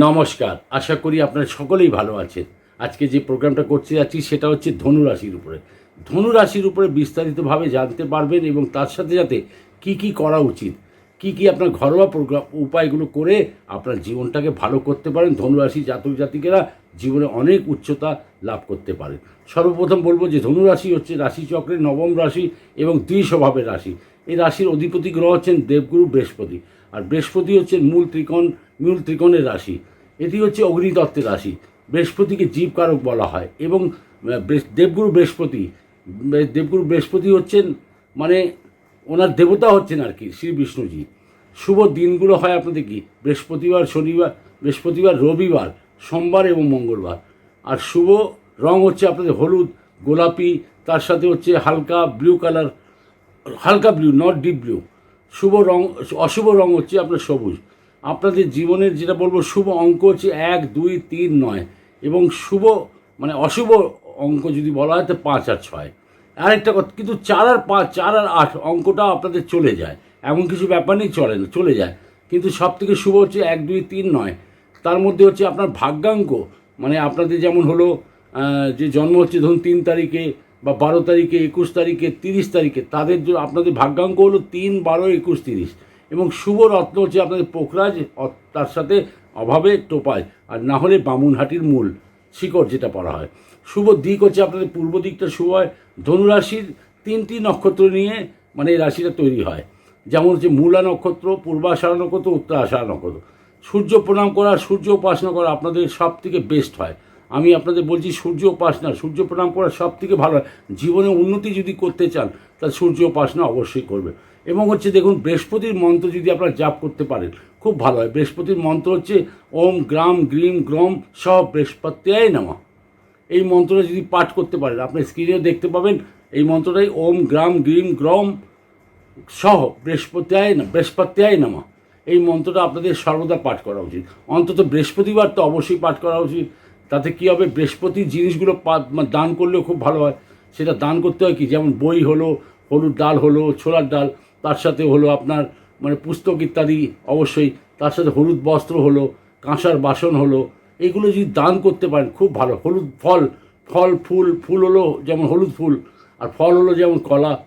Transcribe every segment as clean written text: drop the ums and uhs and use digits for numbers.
নমস্কার, আশা করি আপনারা সকলেই ভালো আছেন। আজকে যে প্রোগ্রামটা করতে যাচ্ছি সেটা হচ্ছে ধনুরাশির উপরে। ধনুরাশির উপরে বিস্তারিতভাবে জানতে পারবেন এবং তার সাথে সাথে কি করা উচিত, কি আপনার ঘরোয়া উপায়গুলো করে আপনার জীবনটাকে ভালো করতে পারেন। ধনুরাশি জাতক জাতিকেরা জীবনে অনেক উচ্চতা লাভ করতে পারেন। সর্বপ্রথম বলবো যে ধনুরাশি হচ্ছে রাশিচক্রের নবম রাশি এবং দ্বিস্বভাবের রাশি। এই রাশির অধিপতি গ্রহ হচ্ছেন দেবগুরু বৃহস্পতি, আর বৃহস্পতি হচ্ছেন মূল ত্রিকোণের রাশি। এটি হচ্ছে অগ্নিতত্ত্বের রাশি। বৃহস্পতিকে জীবকারক বলা হয় এবং দেবগুরু বৃহস্পতি হচ্ছেন মানে ওনার দেবতা হচ্ছেন আর কি শ্রী বিষ্ণুজি। শুভ দিনগুলো হয় আপনাদের কি বৃহস্পতিবার, রবিবার, সোমবার এবং মঙ্গলবার। আর শুভ রং হচ্ছে আপনাদের হলুদ, গোলাপি, তার সাথে হচ্ছে হালকা ব্লু, নট ডিপ ব্লু। অশুভ রং হচ্ছে আপনার সবুজ। আপনাদের জীবনের যেটা বলবো শুভ অঙ্ক হচ্ছে 1, 2, 3, 9 এবং অশুভ অঙ্ক যদি বলা হয় তো 5 আর 6। আরেকটা কথা, কিন্তু 4 আর 5, 4 আর 8 অঙ্কটা আপনাদের চলে যায়, এমন কিছু ব্যাপার নেই, চলে যায়। কিন্তু সব থেকে শুভ হচ্ছে 1, 2, 3, 9। তার মধ্যে হচ্ছে আপনার ভাগ্যাঙ্ক, মানে আপনাদের যেমন হলো যে জন্ম হচ্ছে ধরুন 3 তারিখে বা 12 তারিখে, 21 তারিখে, 30 তারিখে, তাদের আপনাদের ভাগ্যাঙ্ক হলো 3, 12, 21, 30। এবং শুভ রত্ন হচ্ছে আপনাদের পোখরাজ, তার সাথে অভাবে টোপাই, আর না হলে বামুনহাটির মূল শিকড় যেটা পড়া হয়। শুভ দিক হচ্ছে আপনাদের পূর্ব দিকটা শুভ হয়। ধনুরাশির 3টি নক্ষত্র নিয়ে মানে এই রাশিটা তৈরি হয়, যেমন হচ্ছে মূলা নক্ষত্র, পূর্বাষাঢ়া নক্ষত্র, উত্তরাষাঢ়া নক্ষত্র। সূর্য প্রণাম করা, সূর্য উপাসনা করা আপনাদের সব থেকে বেস্ট হয়। আমি আপনাদের বলছি সূর্য প্রণাম করা সব থেকে ভালো হয়। জীবনে উন্নতি যদি করতে চান তাহলে সূর্য উপাসনা অবশ্যই করবে। এবং হচ্ছে দেখুন, বৃহস্পতির মন্ত্র যদি আপনারা জাপ করতে পারেন খুব ভালো হয়। বৃহস্পতির মন্ত্র হচ্ছে ওম গ্রাম গ্রীম গ্রম সব বৃহস্পত্যায় নমঃ। এই মন্ত্রটা যদি পাঠ করতে পারেন, আপনার স্ক্রিনেও দেখতে পাবেন এই মন্ত্রটাই, ওম গ্রাম গ্রীম গ্রম সহ বৃহস্পত্যায় নমঃ। এই মন্ত্রটা আপনাদের সর্বদা পাঠ করা উচিত। অন্তত বৃহস্পতিবার তো অবশ্যই পাঠ করা উচিত। তাতে কী হবে, বৃহস্পতির জিনিসগুলো দান করলেও খুব ভালো হয়। সেটা দান করতে হয় কি, যেমন বই হলো, হলুদ ডাল হলো, ছোলার ডাল, তার সাথে হলো আপনার পুস্তক ইত্যাদি অবশ্যই, তার সাথে হলুদ বস্ত্র হলো, কাঁসার বাসন হলো, এগুলো যদি দান করতে পারেন খুব ভালো। হলুদ ফুল হলো যেমন হলুদ ফুল, আর ফল হলো যেমন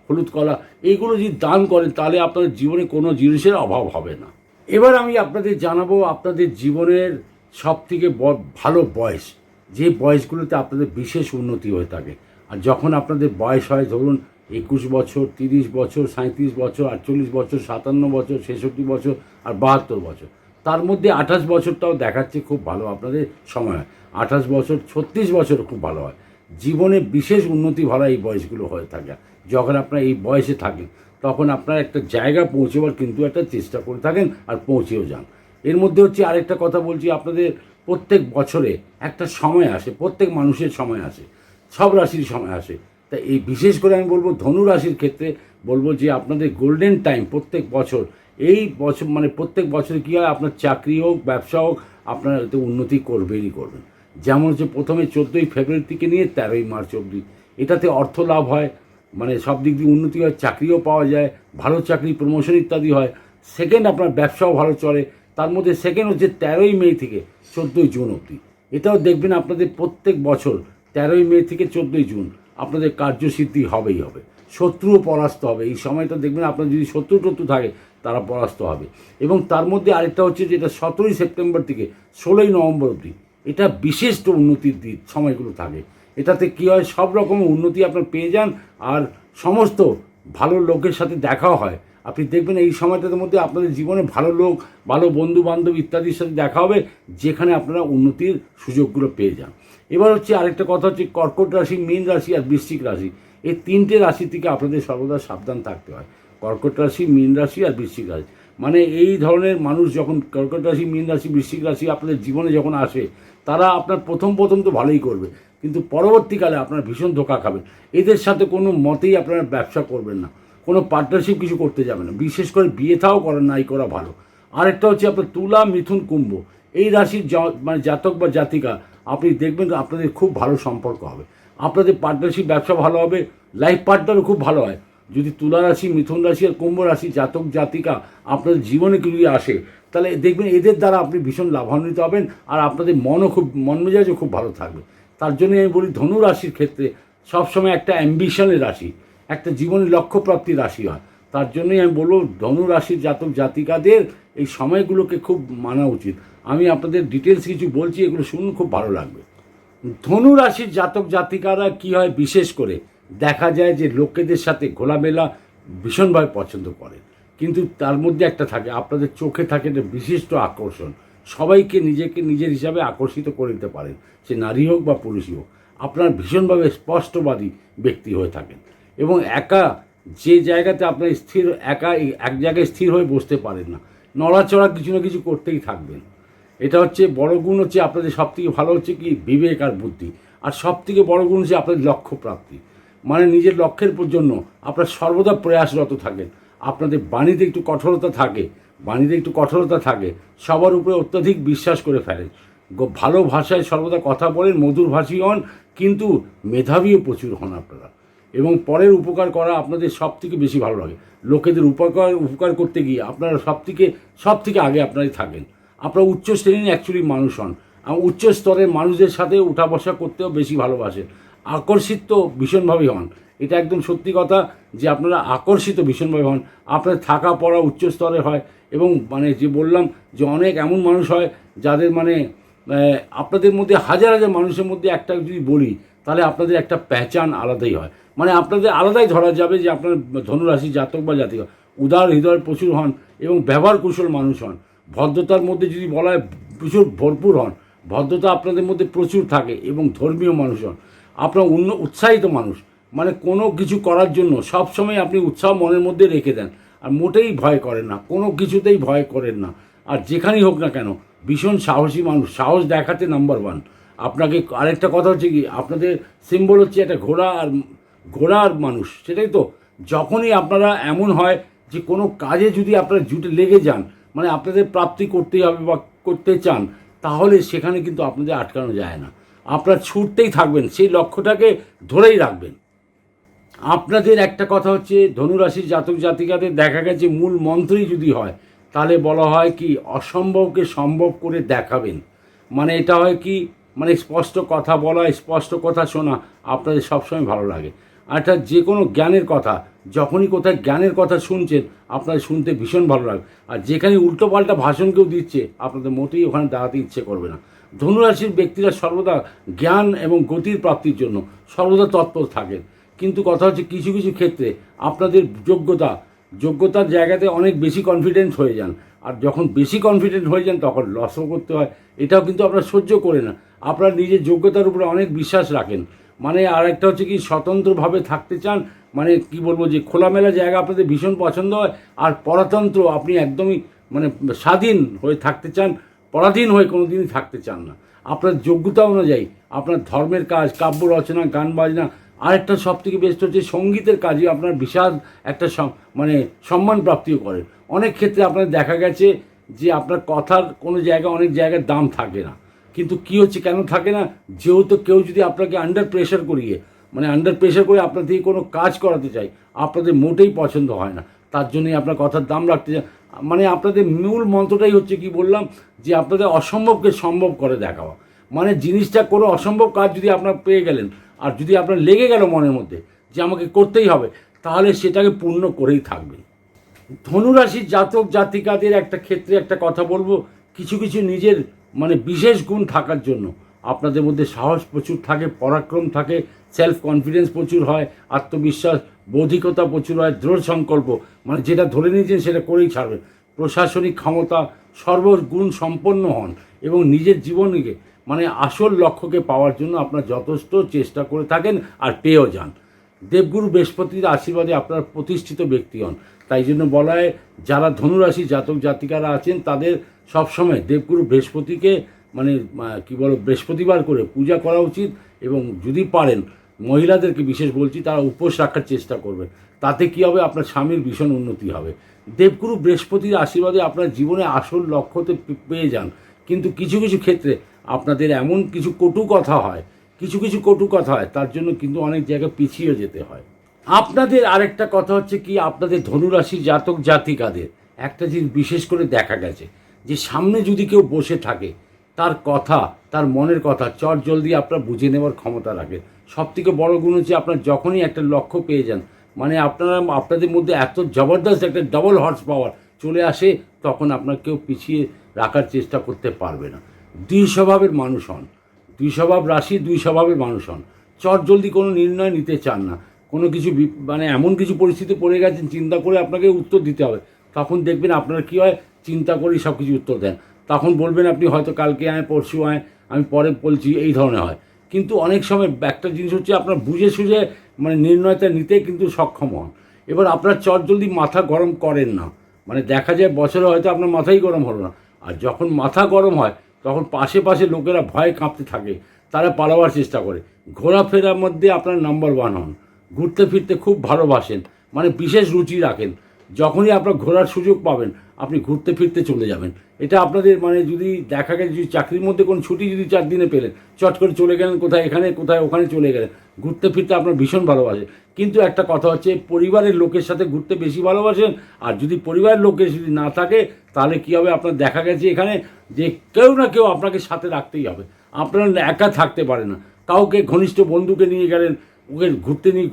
হলুদ কলা, এইগুলো যদি দান করেন তাহলে আপনাদের জীবনে কোনো জিনিসের অভাব হবে না। এবার আমি আপনাদের জানাবো আপনাদের জীবনের সবথেকে ভালো বয়স, যে বয়সগুলোতে আপনাদের বিশেষ উন্নতি হয়ে থাকে। আর যখন আপনাদের বয়স হয় ধরুন 21 বছর, 30 বছর, 37 বছর, 48 বছর, 57 বছর, 66 বছর আর 72 বছর, তার মধ্যে 28 বছরটাও দেখাচ্ছে খুব ভালো আপনাদের সময় হয়। 28 বছর, 36 বছর খুব ভালো হয়। জীবনে বিশেষ উন্নতি ভালো এই বয়সগুলো হয়ে থাকে। যখন আপনারা এই বয়সে থাকেন তখন আপনারা একটা জায়গা পৌঁছবার কিন্তু একটা চেষ্টা করে থাকেন আর পৌঁছেও যান। এর মধ্যে হচ্ছে আরেকটা কথা বলছি, আপনাদের প্রত্যেক বছরে একটা সময় আসে, প্রত্যেক মানুষের সময় আসে, সব রাশির সময় আসে। তা এই বিশেষ করে আমি বলবো ধনু রাশির ক্ষেত্রে বলবো যে আপনাদের গোল্ডেন টাইম প্রত্যেক বছর, এই বছর প্রত্যেক বছরে কী হয়, আপনার চাকরি হোক ব্যবসা হোক আপনারা এতে উন্নতি করবেনই করবেন। যেমন হচ্ছে প্রথমে 14ই ফেব্রুয়ারি থেকে নিয়ে 13ই মার্চ অবধি, এটাতে অর্থ লাভ হয়, সব দিক দিয়ে উন্নতি হয়, চাকরিও পাওয়া যায়, ভালো চাকরি, প্রমোশন ইত্যাদি হয়। সেকেন্ড, আপনার ব্যবসাও ভালো চলে। তার মধ্যে সেকেন্ড হচ্ছে 13ই মে থেকে 14ই জুন অবধি। এটাও দেখবেন আপনাদের প্রত্যেক বছর 13ই মে থেকে 14ই জুন আপনাদের কার্যসিদ্ধি হবেই হবে, শত্রুও পরাস্ত হবে। এই সময়টা দেখবেন আপনার যদি শত্রু থাকে তারা পরাস্ত হবে। এবং তার মধ্যে আরেকটা হচ্ছে যেটা 17ই সেপ্টেম্বর থেকে 16ই নভেম্বর অবধি, এটা বিশেষ উন্নতির দিক সময়গুলো থাকে। এটাতে কী হয়, সব রকম উন্নতি আপনার পেয়ে যান আর সমস্ত ভালো লোকের সাথে দেখাও হয়। আপনি দেখবেন এই সময়টার মধ্যে আপনাদের জীবনে ভালো লোক, ভালো বন্ধু বান্ধব ইত্যাদির সাথে দেখা হবে, যেখানে আপনারা উন্নতির সুযোগগুলো পেয়ে যান। এবার হচ্ছে আরেকটা কথা হচ্ছে কর্কট রাশি, মীন রাশি আর বৃশ্চিক রাশি, এই 3টে রাশি থেকে আপনাদের সর্বদা সাবধান থাকতে হয়। কর্কট রাশি, মীন রাশি আর বৃশ্চিক রাশি, এই ধরনের মানুষ যখন কর্কট রাশি, মীন রাশি, বৃশ্চিক রাশি আপনাদের জীবনে যখন আসে, তারা আপনার প্রথম তো ভালোই করবে, কিন্তু পরবর্তীকালে আপনারা ভীষণ ধোঁকা খাবেন। এদের সাথে কোনো মতেই আপনারা ব্যবসা করবেন না, কোনো পার্টনারশিপ কিছু করতে যাবেন না, বিশেষ করে বিয়ে থাও করা নাই করা ভালো। আরেকটা হচ্ছে আপনার তুলা, মিথুন, কুম্ভ, এই রাশির জাতক বা জাতিকা, আপনি দেখবেন আপনাদের খুব ভালো সম্পর্ক হবে, আপনাদের পার্টনারশিপ ব্যবসা ভালো হবে, লাইফ পার্টনারও খুব ভালো হয়। যদি তুলা রাশি, মিথুন রাশি আর কুম্ভ রাশি জাতক জাতিকা আপনাদের জীবনে যদি আসে, তাহলে দেখবেন এদের দ্বারা আপনি ভীষণ লাভান্বিত হবেন, আর আপনাদের মন মেজাজও খুব ভালো থাকবে। তার জন্যই আমি বলি ধনু রাশির ক্ষেত্রে সবসময় একটা অ্যাম্বিশনের রাশি, একটা জীবনের লক্ষ্যপ্রাপ্তির রাশি হয়। তার জন্যই আমি বলবো ধনু রাশির জাতক জাতিকাদের এই সময়গুলোকে খুব মানা উচিত। আমি আপনাদের ডিটেলস কিছু বলছি, এগুলো শুনুন, খুব ভালো লাগবে। ধনু রাশির জাতক জাতিকারা কী হয়, বিশেষ করে দেখা যায় যে লোকেদের সাথে ঘোলামেলা ভীষণভাবে পছন্দ করে, কিন্তু তার মধ্যে একটা থাকে, আপনাদের চোখে থাকে একটা বিশিষ্ট আকর্ষণ। সবাইকে নিজেকে নিজের হিসাবে আকর্ষিত করে দিতে পারেন, সে নারী হোক বা পুরুষই হোক। আপনার ভীষণভাবে স্পষ্টবাদী ব্যক্তি হয়ে থাকেন, এবং একা যে জায়গাতে আপনার একা এক জায়গায় স্থির হয়ে বসতে পারেন না, নড়াচড়া কিছু না কিছু করতেই থাকবেন। এটা হচ্ছে বড় গুণ। হচ্ছে আপনাদের সবথেকে ভালো হচ্ছে কি বিবেক আর বুদ্ধি, আর সবথেকে বড় গুণ হচ্ছে আপনাদের লক্ষ্য প্রাপ্তি। মানে নিজের লক্ষ্যের জন্য আপনার সর্বদা প্রয়াসরত থাকেন। আপনাদের বাণীতে একটু কঠোরতা থাকে, সবার উপরে অত্যাধিক বিশ্বাস করে ফেলেন, ভালো ভাষায় সর্বদা কথা বলেন, মধুর ভাষী হন, কিন্তু মেধাবীও প্রচুর হন আপনারা। এবং পরের উপকার করা আপনাদের সবথেকে বেশি ভালো লাগে। লোকেদের উপকার করতে গিয়ে আপনারা সবথেকে আগে আপনারাই থাকেন। আপনারা উচ্চ শ্রেণীর অ্যাকচুয়ালি মানুষ হন, উচ্চ স্তরের মানুষদের সাথে উঠা বসা করতেও বেশি ভালোবাসেন, আকর্ষিত তো ভীষণভাবেই হন। এটা একদম সত্যি কথা যে আপনারা আকর্ষিত ভীষণভাবে হন। আপনার থাকা পড়া উচ্চ স্তরে হয়, এবং মানে যে বললাম যে অনেক এমন মানুষ হয় যাদের মানে আপনাদের মধ্যে হাজার হাজার মানুষের মধ্যে একটা যদি বলি, তাহলে আপনাদের একটা প্যাচান আলাদাই হয়। মানে আপনাদের আলাদাই ধরা যাবে যে আপনার ধনুরাশি জাতক বা জাতিকা উদার হৃদয় প্রচুর হন, এবং ব্যবহার কুশল মানুষ হন। ভদ্রতার মধ্যে যদি বলা হয় প্রচুর ভরপুর হন, ভদ্রতা আপনাদের মধ্যে প্রচুর থাকে, এবং ধর্মীয় মানুষ হন। আপনার উৎসাহিত মানুষ, মানে কোনো কিছু করার জন্য সবসময় আপনি উৎসাহ মনের মধ্যে রেখে দেন, আর মোটেই ভয় করেন না, কোনো কিছুতেই ভয় করেন না। আর যেখানেই হোক না কেন ভীষণ সাহসী মানুষ, সাহস দেখাতে নাম্বার ওয়ান। আপনাকে আরেকটা কথা হচ্ছে কি, আপনাদের সিম্বল হচ্ছে একটা ঘোড়া আর মানুষ, সেটাই তো। যখনই আপনারা এমন হয় যে কোনো কাজে যদি আপনারা জুটে লেগে যান, মানে আপনাদের প্রাপ্তি করতেই হবে বা করতে চান, তাহলে সেখানে কিন্তু আপনাদের আটকানো যায় না। আপনারা ছুটতেই থাকবেন, সেই লক্ষ্যটাকে ধরেই রাখবেন। আপনাদের একটা কথা হচ্ছে ধনুরাশির জাতক জাতিকাদের দেখা গেছে মূল মন্ত্রই যদি হয়, তাহলে বলা হয় কি অসম্ভবকে সম্ভব করে দেখাবেন। মানে এটা হয় কি, মানে স্পষ্ট কথা বলা, স্পষ্ট কথা শোনা আপনাদের সবসময় ভালো লাগে। আর এটা যে কোনো জ্ঞানের কথা, যখনই কোথায় জ্ঞানের কথা শুনছেন আপনাদের শুনতে ভীষণ ভালো লাগে। আর যেখানে উল্টোপাল্টা ভাষণ কেউ দিচ্ছে, আপনাদের মোটেই ওখানে দাঁড়াতে ইচ্ছে করবে না। ধনুরাশির ব্যক্তিরা সর্বদা জ্ঞান এবং গতির প্রাপ্তির জন্য সর্বদা তৎপর থাকেন, কিন্তু কথা হচ্ছে কিছু কিছু ক্ষেত্রে আপনাদের যোগ্যতার জায়গাতে অনেক বেশি কনফিডেন্ট হয়ে যান, আর যখন বেশি কনফিডেন্ট হয়ে যান তখন লসও করতে হয়। এটাও কিন্তু আপনারা সহ্য করে না, আপনার নিজের যোগ্যতার উপরে অনেক বিশ্বাস রাখেন। মানে আর একটা হচ্ছে কি স্বতন্ত্রভাবে থাকতে চান, মানে কি বলবো যে খোলামেলা জায়গা আপনাদের ভীষণ পছন্দ হয়, আর পরতন্ত্র আপনি একদমই মানে স্বাধীন হয়ে থাকতে চান, পরাধীন হয়ে কোনো দিনই থাকতে চান না। আপনার যোগ্যতা অনুযায়ী আপনার ধর্মের কাজ, কাব্য রচনা, গান বাজনা, আরেকটা সবথেকে বেস্ট হচ্ছে সঙ্গীতের কাজে আপনার বিশাল একটা মানে সম্মান প্রাপ্তিও করেন। অনেক ক্ষেত্রে আপনার দেখা গেছে যে আপনার কথার কোনো জায়গায় অনেক জায়গায় দাম থাকে না, কিন্তু কী হচ্ছে কেন থাকে না, যেহেতু কেউ যদি আপনাকে আন্ডার প্রেশার করে আপনার থেকে কোনো কাজ করাতে চায়, আপনাদের মোটেই পছন্দ হয় না। তার জন্যই আপনার কথার দাম রাখতে চান। মানে আপনাদের মূল মন্ত্রটাই হচ্ছে কি বললাম, যে আপনাদের অসম্ভবকে সম্ভব করে দেখাওয়া। মানে জিনিসটা কোনো অসম্ভব কাজ যদি আপনার পেয়ে গেলেন, আর যদি আপনার লেগে গেল মনের মধ্যে যে আমাকে করতেই হবে, তাহলে সেটাকে পূর্ণ করেই থাকবেন। ধনুরাশির জাতক জাতিকাদের একটা ক্ষেত্রে একটা কথা বলবো, কিছু কিছু নিজের মানে বিশেষ গুণ থাকার জন্য আপনাদের মধ্যে সাহস প্রচুর থাকে, পরাক্রম থাকে, সেলফ কনফিডেন্স প্রচুর হয়, আত্মবিশ্বাস, বৌদ্ধিকতা প্রচুর হয়, দৃঢ় সংকল্প, মানে যেটা ধরে নিয়েছেন সেটা করেই ছাড়বেন, প্রশাসনিক ক্ষমতা, সর্বগুণ সম্পন্ন হন, এবং নিজের জীবনকে মানে আসল লক্ষ্যকে পাওয়ার জন্য আপনার যথেষ্ট চেষ্টা করে থাকেন, আর পেয়েও যান। দেবগুরু বৃহস্পতির আশীর্বাদে আপনার প্রতিষ্ঠিত ব্যক্তি হন। তাই জন্য বলা হয় যারা ধনুরাশি জাতক জাতিকারা আছেন তাদের সবসময় দেবগুরু বৃহস্পতিকে মানে বৃহস্পতিবার করে পূজা করা উচিত, এবং যদি পারেন মহিলাদেরকে বিশেষ বলছি তারা উপোস রাখার চেষ্টা করবেন। তাতে কী হবে, আপনার স্বামীর ভীষণ উন্নতি হবে। দেবগুরু বৃহস্পতির আশীর্বাদে আপনার জীবনে আসল লক্ষ্যতে পেয়ে যান, কিন্তু কিছু কিছু ক্ষেত্রে আপনাদের এমন কিছু কটু কথা হয়, তার জন্য কিন্তু অনেক জায়গায় পিছিয়ে যেতে হয়। আপনাদের আরেকটা কথা হচ্ছে কি, আপনাদের ধনুরাশি জাতক জাতিকাদের একটা জিনিস বিশেষ করে দেখা গেছে যে সামনে যদি কেউ বসে থাকে, তার কথা, তার মনের কথা চট জলদি আপনার বুঝে নেওয়ার ক্ষমতা রাখে। সব থেকে বড় গুণ হচ্ছে আপনার যখনই একটা লক্ষ্য পেয়ে যান, মানে আপনাদের মধ্যে এত জবরদস্ত একটা ডবল হর্স পাওয়ার চলে আসে, তখন আপনার কেউ পিছিয়ে রাখার চেষ্টা করতে পারবে না। দুই স্বভাবের মানুষ হন, দুই স্বভাব রাশি, দুই স্বভাবের মানুষ হন। চট জলদি কোনো নির্ণয় নিতে চান না। কোনো কিছু মানে এমন কিছু পরিস্থিতি পড়ে গেছেন, চিন্তা করে আপনাকে উত্তর দিতে হবে, তখন দেখবেন আপনার কী হয়, চিন্তা করেই সব কিছু উত্তর দেন। তখন বলবেন আপনি হয়তো কালকে আয়, পরশু আয়, আমি পরে বলছি, এই ধরনের হয়। কিন্তু অনেক সময় একটা জিনিস হচ্ছে আপনার বুঝে সুঝে মানে নির্ণয়টা নিতে কিন্তু সক্ষম হন। এবার আপনার চট জলদি মাথা গরম করেন না, মানে দেখা যায় বছরে হয়তো আপনার মাথাই গরম হলো না, আর যখন মাথা গরম হয় তখন পাশে পাশে লোকেরা ভয়ে কাঁপতে থাকে, তারা পালাবার চেষ্টা করে। ঘোরাফেরার মধ্যে আপনার নাম্বার ওয়ান হন, ঘুরতে ফিরতে খুব ভালোবাসেন, মানে বিশেষ রুচি রাখেন। যখনই আপনার ঘোরার সুযোগ পাবেন আপনি ঘুরতে ফিরতে চলে যাবেন। এটা আপনাদের মানে যদি দেখা গেছে যদি চাকরির মধ্যে কোনো ছুটি যদি 4 দিনে পেলেন, চট করে চলে গেলেন কোথায়, এখানে কোথায় ওখানে চলে গেলেন, ঘুরতে ফিরতে আপনার ভীষণ ভালোবাসে। কিন্তু একটা কথা হচ্ছে, পরিবারের লোকের সাথে ঘুরতে বেশি ভালোবাসেন, আর যদি পরিবারের লোকের যদি না থাকে তাহলে কী হবে, আপনার দেখা গেছে এখানে যে কেউ না কেউ আপনাকে সাথে রাখতেই হবে। আপনারা একা থাকতে পারে না, কাউকে ঘনিষ্ঠ বন্ধুকে নিয়ে গেলেন, ওকে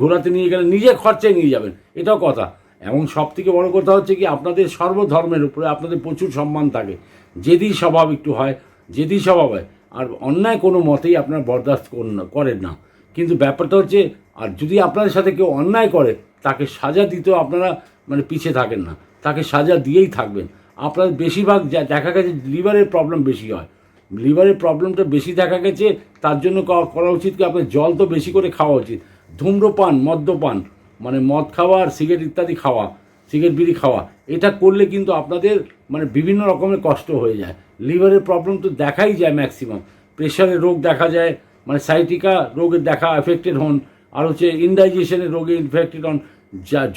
ঘোরাতে নিয়ে গেলেন, নিজের খরচায় নিয়ে যাবেন, এটাও কথা। এবং সব থেকে বড়ো কথা হচ্ছে কি, আপনাদের সর্বধর্মের উপরে আপনাদের প্রচুর সম্মান থাকে। জেদি স্বভাব একটু হয়, জেদি স্বভাব হয়, আর অন্যায় কোনো মতেই আপনারা বরদাস্ত করেন না। কিন্তু ব্যাপারটা হচ্ছে, আর যদি আপনাদের সাথে কেউ অন্যায় করে তাকে সাজা দিতেও আপনারা মানে পিছিয়ে থাকেন না, তাকে সাজা দিয়েই থাকবেন। আপনাদের বেশিরভাগ দেখা গেছে লিভারের প্রবলেম বেশি হয়, লিভারের প্রবলেমটা বেশি দেখা গেছে। তার জন্য করা উচিত কি, আপনার জল তো বেশি করে খাওয়া উচিত। ধূম্রপান, মদ্যপান, মানে মদ খাওয়া আর সিগারেট ইত্যাদি খাওয়া, সিগারেট বিড়ি খাওয়া, এটা করলে কিন্তু আপনাদের মানে বিভিন্ন রকমের কষ্ট হয়ে যায়। লিভারের প্রবলেম তো দেখাই যায় ম্যাক্সিমাম, প্রেশারের রোগ দেখা যায়, মানে সাইটিকা রোগের দেখা এফেক্টেড হন, আর হচ্ছে ইনডাইজেশনের রোগে ইনফেক্টেড হন,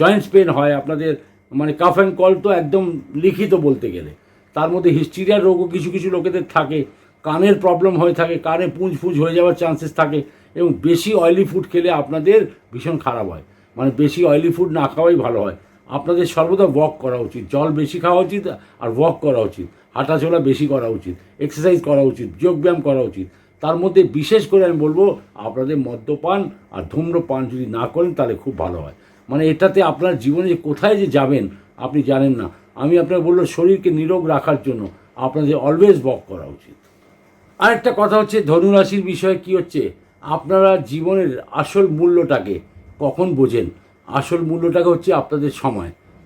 জয়েন্টস পেন হয় আপনাদের, মানে কাফ অ্যান্ড কল তো একদম লিখিত বলতে গেলে। তার মধ্যে হিস্টিরিয়ার রোগও কিছু কিছু লোকেদের থাকে, কানের প্রবলেম হয়ে থাকে, কানে পুঁজ হয়ে যাওয়ার চান্সেস থাকে। এবং বেশি অয়েলি ফুড খেলে আপনাদের ভীষণ খারাপ হয়, মানে বেশি অয়েলি ফুড না খাওয়াই ভালো হয়। আপনাদের সর্বদা ওয়াক করা উচিত, জল বেশি খাওয়া উচিত, আর ওয়াক করা উচিত, হাঁটাচলা বেশি করা উচিত, এক্সারসাইজ করা উচিত, যোগব্যায়াম করা উচিত। তার মধ্যে বিশেষ করে আমি বলবো, আপনাদের মদ্যপান আর ধূম্রপান যদি না করেন তাহলে খুব ভালো হয়। মানে এটাতে আপনার জীবনে যে কোথায় যে যাবেন আপনি জানেন না। আমি আপনাকে বলবো, শরীরকে নিরোগ রাখার জন্য আপনাদের অলওয়েজ ওয়াক করা উচিত। আরেকটা কথা হচ্ছে, ধনুরাশির বিষয়ে কি হচ্ছে, আপনারা জীবনের আসল মূল্যটাকে কখন বোঝেন? আসল মূল্যটাকে হচ্ছে আপনাদের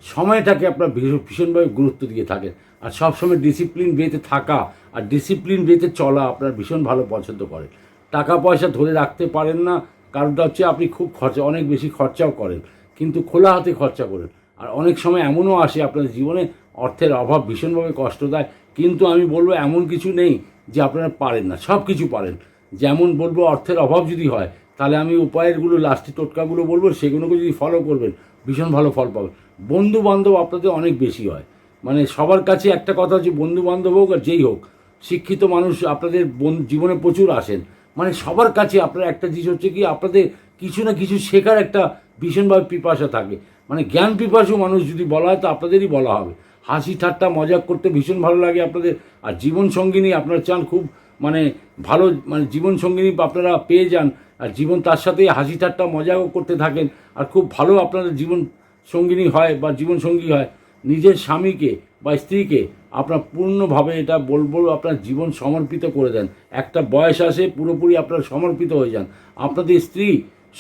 সময়টাকে আপনারা ভীষণভাবে গুরুত্ব দিয়ে থাকেন, আর সবসময় ডিসিপ্লিন ওয়েতে থাকা আর ডিসিপ্লিন ওয়েতে চলা আপনারা ভীষণ ভালো পছন্দ করেন। টাকা পয়সা ধরে রাখতে পারেন না, কারণটা হচ্ছে আপনি খুব অনেক বেশি খরচাও করেন, কিন্তু খোলা হাতে খরচা করেন। আর অনেক সময় এমনও আসে আপনাদের জীবনে অর্থের অভাব ভীষণভাবে কষ্ট দেয়, কিন্তু আমি বলবো এমন কিছু নেই যে আপনারা পারেন না, সব কিছু পারেন। যেমন বলবো, অর্থের অভাব যদি হয় তাহলে আমি উপায়েরগুলো লাস্টে টোটকাগুলো বলবো, সেগুলোকে যদি ফলো করবেন ভীষণ ভালো ফল পাবেন। বন্ধু বান্ধব আপনাদের অনেক বেশি হয়, মানে সবার কাছে একটা কথা হচ্ছে, বন্ধু বান্ধব হোক আর যেই হোক, শিক্ষিত মানুষ আপনাদের জীবনে প্রচুর আসেন, মানে সবার কাছে আপনার একটা জিনিস হচ্ছে কি, আপনাদের কিছু না কিছু শেখার একটা ভীষণভাবে পিপাসা থাকে। মানে জ্ঞান পিপাসু মানুষ যদি বলা হয় তো আপনাদেরই বলা হবে। হাসি ঠাট্টা মজা করতে ভীষণ ভালো লাগে আপনাদের, আর জীবন সঙ্গিনী আপনারা চান খুব মানে ভালো, মানে জীবন সঙ্গিনী আপনারা পেয়ে যান, আর জীবন তার সাথে হাসি ঠাট্টা মজাও করতে থাকেন, আর খুব ভালো আপনাদের জীবন সঙ্গিনী হয় বা জীবন সঙ্গী হয়। নিজের স্বামীকে বা স্ত্রীকে আপনার পূর্ণভাবে এটা বলবো আপনার জীবন সমর্পিত করে দেন। একটা বয়স আসে পুরোপুরি আপনারা সমর্পিত হয়ে যান। আপনাদের স্ত্রী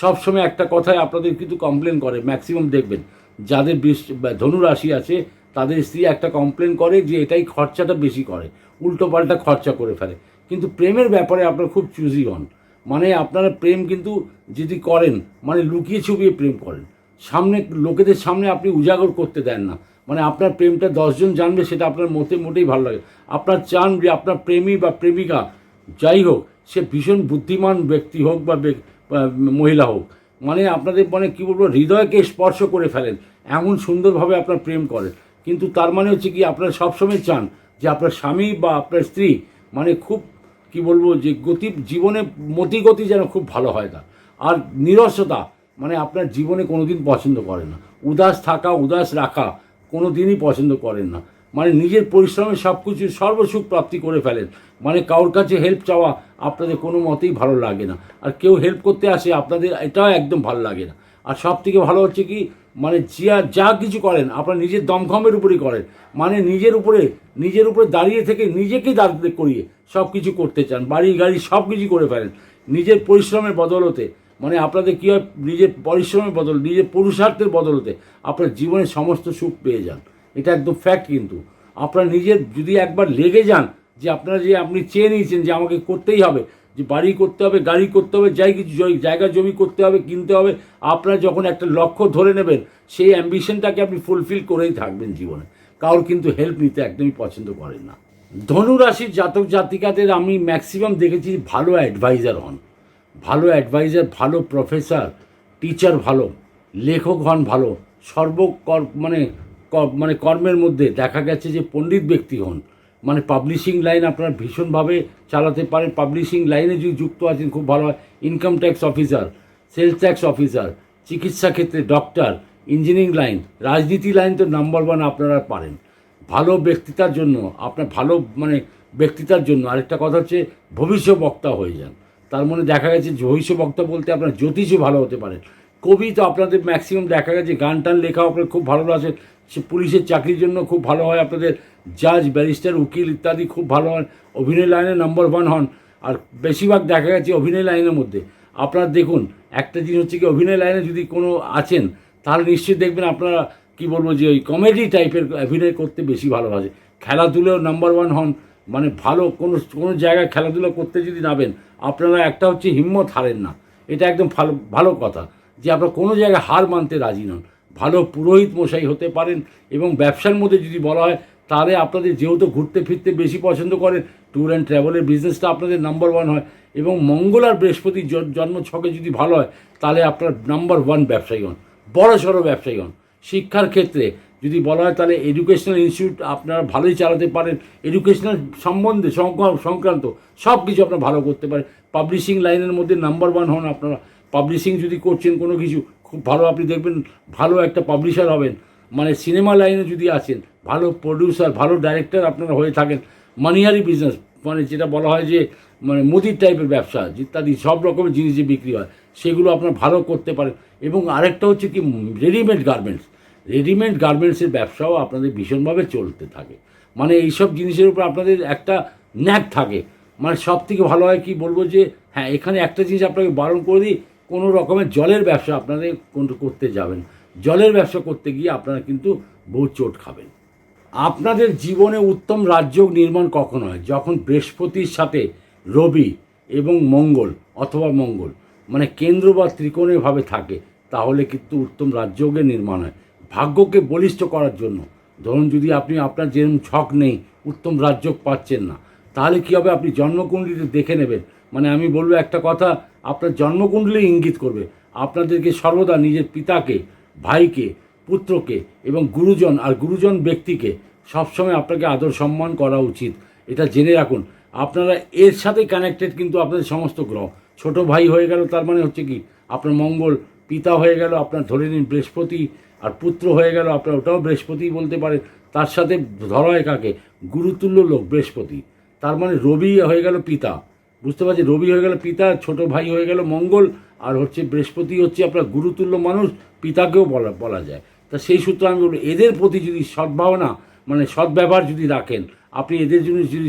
সবসময় একটা কথায় আপনাদের কিন্তু কমপ্লেন করে, ম্যাক্সিমাম দেখবেন যাদের ধনুরাশি আছে তাদের স্ত্রী একটা কমপ্লেন করে যে এটাই খরচাটা বেশি করে, উল্টো পাল্টা খরচা করে ফেলে। কিন্তু প্রেমের ব্যাপারে আপনারা খুব চুজি হন, মানে আপনারা প্রেম কিন্তু যদি করেন মানে লুকিয়ে ছুপিয়ে প্রেম করেন, সামনে লোকেদের সামনে আপনি উজাগর করতে দেন না। মানে আপনার প্রেমটা 10 জন জানবে সেটা আপনার মোটেই ভালো লাগে। আপনার চান যে আপনার প্রেমী বা প্রেমিকা যাই হোক, সে ভীষণ বুদ্ধিমান ব্যক্তি হোক বা মহিলা হোক, মানে আপনাদের মানে কী বলবো, হৃদয়কে স্পর্শ করে ফেলেন, এমন সুন্দরভাবে আপনার প্রেম করেন। কিন্তু তার মানে হচ্ছে কি, আপনারা সবসময় চান যে আপনার স্বামী বা আপনার স্ত্রী মানে খুব কি বলবো, যে জীবনে মতিগতি যেন খুব ভালো হয় তা। আর নিরসতা, মানে আপনার জীবনে কোনো দিন পছন্দ করেন না। উদাস থাকা, উদাস রাখা কোনো দিনই পছন্দ করেন না। মানে নিজের পরিশ্রমে সব কিছু সর্বসুখ প্রাপ্তি করে ফেলেন। মানে কারোর কাছে হেল্প চাওয়া আপনাদের কোনো মতেই ভালো লাগে না। আর কেউ হেল্প করতে আসে আপনাদের এটাও একদম ভালো লাগে না। আর সব থেকে ভালো হচ্ছে কি, মানে যা কিছু করেন আপনার নিজের দমখমের উপরেই করেন। মানে নিজের উপরে দাঁড়িয়ে থেকে নিজেকেই দাঁড়িয়ে করিয়ে সব কিছু করতে চান, বাড়ি গাড়ি সব কিছু করে ফেলেন নিজের পরিশ্রমের বদলতে। মানে আপনাদের কী হয়, নিজের পরিশ্রমের বদল, নিজের পুরুষার্থের বদলতে আপনার জীবনের সমস্ত সুখ পেয়ে যান। এটা একদম ফ্যাক্ট। কিন্তু আপনার নিজের যদি একবার লেগে যান যে আপনি চেয়ে নিয়েছেন যে আমাকে করতেই হবে, যে বাড়ি করতে হবে, গাড়ি করতে হবে, যাই কিছু জায়গা জমি করতে হবে, কিনতে হবে, আপনারা যখন একটা লক্ষ্য ধরে নেবেন সেই অ্যাম্বিশনটাকে আপনি ফুলফিল করেই থাকবেন জীবনে। কারোর কিন্তু হেল্প নিতে একদমই পছন্দ করেন না। ধনুরাশির জাতক জাতিকাদের আমি ম্যাক্সিমাম দেখেছি ভালো অ্যাডভাইজার হন, ভালো অ্যাডভাইজার, ভালো প্রফেসর, টিচার ভালো, লেখক হন ভালো, মানে কর্মের মধ্যে দেখা গেছে যে পণ্ডিত ব্যক্তি হন। মানে পাবলিশিং লাইন আপনারা ভীষণভাবে চালাতে পারেন, পাবলিশিং লাইনে যদি যুক্ত আছেন খুব ভালো হয়। Income tax officer, sales tax officer, চিকিৎসা ক্ষেত্রে ডক্টর, ইঞ্জিনিয়ারিং লাইন, রাজনীতি লাইন তো নাম্বার ওয়ান আপনারা পারেন। ভালো ব্যক্তিতার জন্য আপনার ব্যক্তিতার জন্য আরেকটা কথা হচ্ছে ভবিষ্যৎ বক্তা হয়ে যান। তার মানে দেখা গেছে ভবিষ্যৎ বক্তা বলতে আপনার জ্যোতিষও ভালো হতে পারেন। কবি তো আপনাদের ম্যাক্সিমাম দেখা গেছে, গান টান লেখাও আপনার খুব ভালো আছে। সে পুলিশের চাকরির জন্য খুব ভালো হয় আপনাদের, জাজ, ব্যারিস্টার, উকিল ইত্যাদি খুব ভালো হন। অভিনয় লাইনে নাম্বার ওয়ান হন। আর বেশিরভাগ দেখা গেছে অভিনয় লাইনের মধ্যে আপনারা দেখুন, একটা জিনিস হচ্ছে কি, অভিনয় লাইনে যদি কোনো আছেন তাহলে নিশ্চয়ই দেখবেন আপনারা কী বলবো যে ওই কমেডি টাইপের অভিনয় করতে বেশি ভালোবাসে। খেলাধুলাও নাম্বার ওয়ান হন। মানে ভালো কোনো জায়গায় খেলাধুলা করতে যদি নামেন আপনারা একটা হচ্ছে হিম্মত হারেন না। এটা একদম ভালো কথা যে আপনারা কোনো জায়গায় হার মানতে রাজি নন। ভালো পুরোহিত মশাই হতে পারেন। এবং ব্যবসার মধ্যে যদি বলা হয় তাহলে আপনাদের যেহেতু ঘুরতে ফিরতে বেশি পছন্দ করেন, ট্যুর অ্যান্ড ট্রাভেলের বিজনেসটা আপনাদের নাম্বার ওয়ান হয়। এবং মঙ্গল আর বৃহস্পতির জন্ম ছকে যদি ভালো হয় তাহলে আপনার নাম্বার ওয়ান ব্যবসায়ী হন, বড় সড়ো ব্যবসায়ী হন। শিক্ষার ক্ষেত্রে যদি বলা হয় তাহলে এডুকেশনাল ইনস্টিটিউট আপনারা ভালোই চালাতে পারেন। এডুকেশনাল সম্বন্ধে সংক্রান্ত সব কিছু আপনারা ভালো করতে পারেন। পাবলিশিং লাইনের মধ্যে নাম্বার ওয়ান হন আপনারা। পাবলিশিং যদি করছেন কোনো কিছু খুব ভালো, আপনি দেখবেন ভালো একটা পাবলিশার হবেন। মানে সিনেমা লাইনে যদি আছেন ভালো প্রডিউসার, ভালো ডাইরেক্টর আপনারা হয়ে থাকেন। মানিহারি বিজনেস, মানে যেটা বলা হয় যে মানে মুদির টাইপের ব্যবসা ইত্যাদি সব রকমের জিনিস যে বিক্রি হয় সেগুলো আপনারা ভালো করতে পারেন। এবং আরেকটা হচ্ছে কি, রেডিমেড গার্মেন্টসের ব্যবসাও আপনাদের ভীষণভাবে চলতে থাকে। মানে এইসব জিনিসের উপর আপনাদের একটা ন্যাক থাকে। মানে সব থেকে ভালো হয় কি বলবো যে হ্যাঁ, এখানে একটা জিনিস আপনাকে বারণ করে দিই, কোনো রকমের জলের ব্যবসা আপনাদের করতে যাবেন। জলের ব্যবসা করতে গিয়ে আপনারা কিন্তু বহু চোট খাবেন। আপনাদের জীবনে উত্তম রাজযোগ নির্মাণ কখন হয়? যখন বৃহস্পতির সাথে রবি এবং মঙ্গল মানে কেন্দ্র বা ত্রিকোণেভাবে থাকে, তাহলে কিন্তু উত্তম রাজযোগের নির্মাণ হয়। ভাগ্যকে বলিষ্ঠ করার জন্য ধরুন যদি আপনার যেরকম ছক নেই, উত্তম রাজযোগ পাচ্ছেন না, তাহলে কী হবে, আপনি জন্মকুণ্ডলীতে দেখে নেবেন। মানে আমি বলবো একটা কথা, আপনার জন্মকুণ্ডলী ইঙ্গিত করবে আপনাদেরকে সর্বদা নিজের পিতাকে, ভাইকে, পুত্রকে এবং গুরুজন ব্যক্তিকে সবসময় আপনাকে আদর সম্মান করা উচিত। এটা জেনে রাখুন। আপনারা এর সাথে কানেক্টেড কিন্তু আপনাদের সমস্ত গ্রহ। ছোট ভাই হয়ে গেল তার মানে হচ্ছে কি আপনার মঙ্গল, পিতা হয়ে গেল আপনার ধরে নিন বৃহস্পতি, আর পুত্র হয়ে গেল আপনার ওটাও বৃহস্পতি বলতে পারে। তার সাথে ধরা হয় কাকে, গুরুতুল্য লোক বৃহস্পতি। তার মানে রবি হয়ে গেল পিতা, বুঝতে পারছি, রবি হয়ে গেল পিতা, ছোট ভাই হয়ে গেল মঙ্গল, আর হচ্ছে বৃহস্পতি হচ্ছে আপনার গুরুতুল্য মানুষ, পিতাকেও বলা যায়। তা সেই সূত্রে আমি বলবো এদের প্রতি যদি সদ্ভাবনা মানে সদ্ব্যবহার যদি রাখেন, আপনি এদের জন্য যদি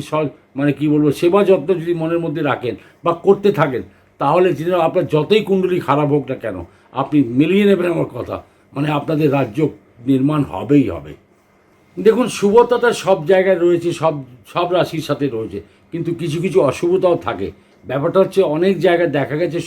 সেবা যত্ন যদি মনের মধ্যে রাখেন বা করতে থাকেন, তাহলে যেন আপনার যতই কুণ্ডলী খারাপ হোক না কেন আপনি মিলিয়ে নেবেন আমার কথা, মানে আপনাদের রাজ্য নির্মাণ হবেই হবে। দেখুন, শুভতা সব জায়গায় রয়েছে, সব রাশির সাথে রয়েছে, কিন্তু কিছু কিছু অশুভতাও থাকে। ব্যাপারটা হচ্ছে অনেক জায়গায় দেখা গেছে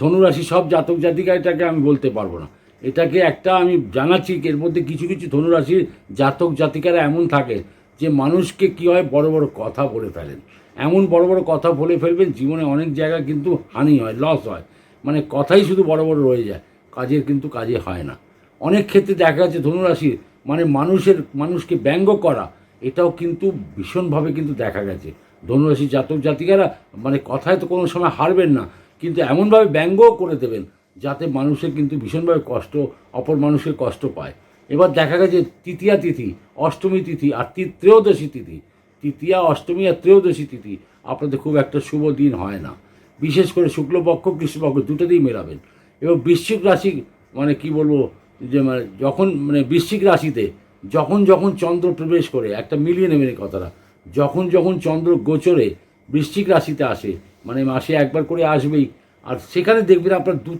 ধনুরাশি সব জাতক জাতিকা, এটাকে আমি বলতে পারবো না। এটাকে একটা আমি জানাচ্ছি, এর মধ্যে কিছু কিছু ধনুরাশির জাতক জাতিকারা এমন থাকে যে মানুষকে কী হয় বড় বড় কথা বলে ফেলেন। এমন বড় বড় কথা বলে ফেলবেন, জীবনে অনেক জায়গায় কিন্তু হানি হয়, লস হয়। মানে কথাই শুধু বড় বড় রয়ে যায়, কাজে হয় না। অনেক ক্ষেত্রে দেখা যাচ্ছে ধনুরাশির মানুষকে ব্যঙ্গ করা, এটাও কিন্তু ভীষণভাবে কিন্তু দেখা গেছে। ধনুরাশির জাতক জাতিকারা কথায় তো কোনো সময় হারবেন না, কিন্তু এমনভাবে ব্যঙ্গও করে দেবেন যাতে মানুষের কিন্তু ভীষণভাবে কষ্ট, অপর মানুষের কষ্ট পায়। এবার দেখা গেছে তৃতীয়া তিথি, অষ্টমী তিথি আর ত্রয়োদশী তিথি, তৃতীয়া, অষ্টমী আর ত্রয়োদশী তিথি আপনাদের খুব একটা শুভ দিন হয় না। বিশেষ করে শুক্লপক্ষ কৃষ্ণপক্ষ দুটোতেই মেলাবেন। এবং বৃশ্চিক রাশি মানে কি বলবো, যে মানে যখন মানে বৃশ্চিক রাশিতে যখন যখন চন্দ্র প্রবেশ করে, একটা মিলিয়ে নেবেন এই কথাটা, যখন যখন চন্দ্র গোচরে বৃশ্চিক রাশিতে আসে, মানে মাসে একবার করে আসবেই, আর সেখানে দেখবেন আপনার দু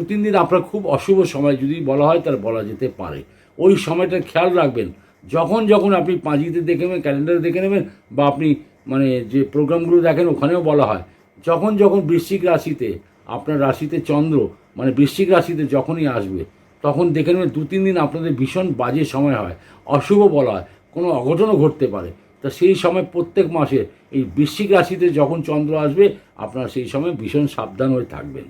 তিন দিন আপনার খুব অশুভ সময় যদি বলা হয় তাহলে বলা যেতে পারে। ওই সময়টার খেয়াল রাখবেন। যখন যখন আপনি পাঁজিতে দেখে নেবেন, ক্যালেন্ডারে দেখে নেবেন, বা আপনি মানে যে প্রোগ্রামগুলো দেখেন ওখানেও বলা হয়, যখন যখন বৃশ্চিক রাশিতে আপনার রাশিতে চন্দ্র মানে বৃশ্চিক রাশিতে যখনই আসবে, তখন দেখে নেবেন দু তিন দিন আপনাদের ভীষণ বাজে সময় হয়, অশুভ বলা হয়, কোনো অঘটনও ঘটতে পারে। তা সেই সময় প্রত্যেক মাসে এই বৃশ্চিক রাশিতে যখন চন্দ্র আসবে আপনারা সেই সময় ভীষণ সাবধান হয়ে থাকবেন।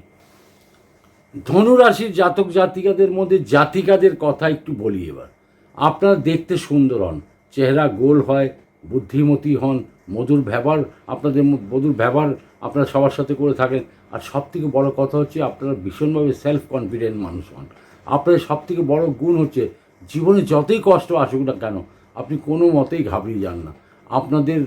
ধনুরাশির জাতক জাতিকাদের মধ্যে জাতিকাদের কথা একটু বলি এবার। আপনারা দেখতে সুন্দর হন, চেহারা গোল হয়, বুদ্ধিমতী হন, মধুর ব্যবহার আপনারা সবার সাথে করে থাকেন। আর সবথেকে বড় কথা হচ্ছে আপনারা ভীষণভাবে সেলফ কনফিডেন্ট মানুষ হন। আপনাদের সবথেকে বড় গুণ হচ্ছে জীবনে যতই কষ্ট আসুক না কেন আপনি কোনো মতেই ঘাবড়িয়ে যান না। আপনাদের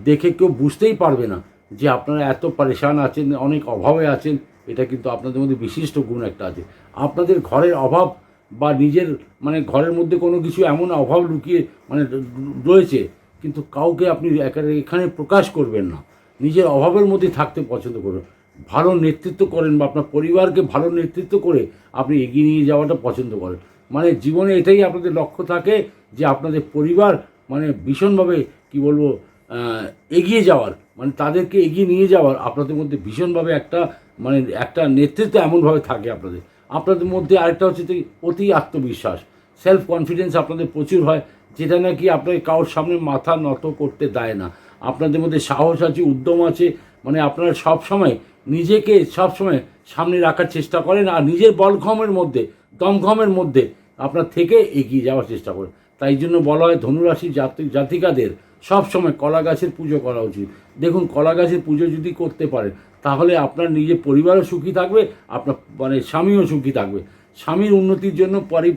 দেখে কেউ বুঝতেই পারবে না যে আপনারা এত পরেশান আছেন, অনেক অভাবে আছেন। এটা কিন্তু আপনাদের মধ্যে বিশিষ্ট গুণ একটা আছে। আপনাদের ঘরের অভাব বা নিজের মানে ঘরের মধ্যে কোনো কিছু এমন অভাব লুকিয়ে মানে রয়েছে, কিন্তু কাউকে আপনি এখানে প্রকাশ করবেন না। নিজের অভাবের মধ্যে থাকতে পছন্দ করুন। ভালো নেতৃত্ব করেন বা আপনার পরিবারকে ভালো নেতৃত্ব করে আপনি এগিয়ে নিয়ে যাওয়াটা পছন্দ করেন। মানে জীবনে এটাই আপনাদের লক্ষ্য থাকে যে আপনাদের পরিবার মানে ভীষণভাবে কি বলবো এগিয়ে যাওয়ার, মানে তাদেরকে এগিয়ে নিয়ে যাওয়ার আপনাদের মধ্যে ভীষণভাবে একটা নেতৃত্ব এমনভাবে থাকে আপনাদের মধ্যে। আরেকটা হচ্ছে অতি আত্মবিশ্বাস, সেলফ কনফিডেন্স আপনাদের প্রচুর হয়, যেটা নাকি আপনাকে কারোর সামনে মাথা নত করতে দেয় না। আপনাদের মধ্যে সাহস আছে, উদ্যম আছে, মানে আপনারা সবসময় নিজেকে সবসময় সামনে রাখার চেষ্টা করেন, আর নিজের দমঘমের মধ্যে আপনার থেকে এগিয়ে যাওয়ার চেষ্টা করেন। তাই জন্য বলা হয় ধনুরাশি জাতিকাদের সবসময় কলা গাছের পুজো করা উচিত। দেখুন, কলা গাছের পুজো যদি করতে পারেন তাহলে আপনার নিজের পরিবারও সুখী থাকবে, আপনার মানে স্বামীও সুখী থাকবে। স্বামীর উন্নতির জন্য,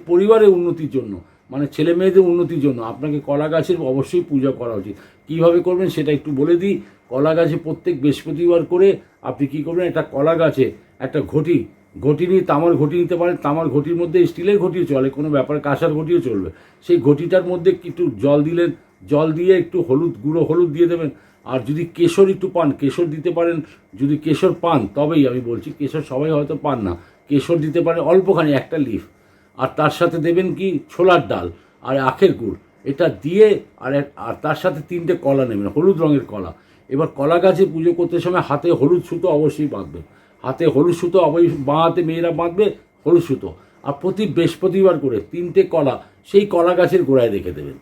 পরিবারের উন্নতির জন্য, মানে ছেলে মেয়েদের উন্নতির জন্য আপনাকে কলা গাছের অবশ্যই পূজা করা উচিত। কীভাবে করবেন সেটা একটু বলে দিই। কলা গাছে প্রত্যেক বৃহস্পতিবার করে আপনি কী করবেন, একটা কলা গাছে একটা ঘটি নিয়ে, তামার ঘটি নিতে পারেন। তামার ঘটির মধ্যে স্টিলের ঘটিও চলে, কোনো ব্যাপার, কাঁসার ঘটিও চলবে। সেই ঘটিটার মধ্যে একটু জল দিয়ে একটু গুঁড়ো হলুদ দিয়ে দেবেন। আর যদি কেশর একটু পান, কেশর দিতে পারেন। যদি কেশর পান তবেই আমি বলছি, কেশর সবাই হয়তো পান না, কেশর দিতে পারেন অল্পখানি, একটা লিফ। আর তার সাথে দেবেন কি ছোলার ডাল আর আখের গুড়, এটা দিয়ে আর তার সাথে 3টে কলা নেবেন, হলুদ রঙের কলা। এবার কলা গাছে পুজো করতে সময় হাতে হলুদ সুতো অবশ্যই বাঁধবেন। হাতে হলুদ সুতো অবশ্যই, বাঁ হাতে মেয়েরা বাঁধবে হলুদ সুতো। আর প্রতি বৃহস্পতিবার করে 3টে কলা সেই কলা গাছের গোড়ায় রেখে দেবেন।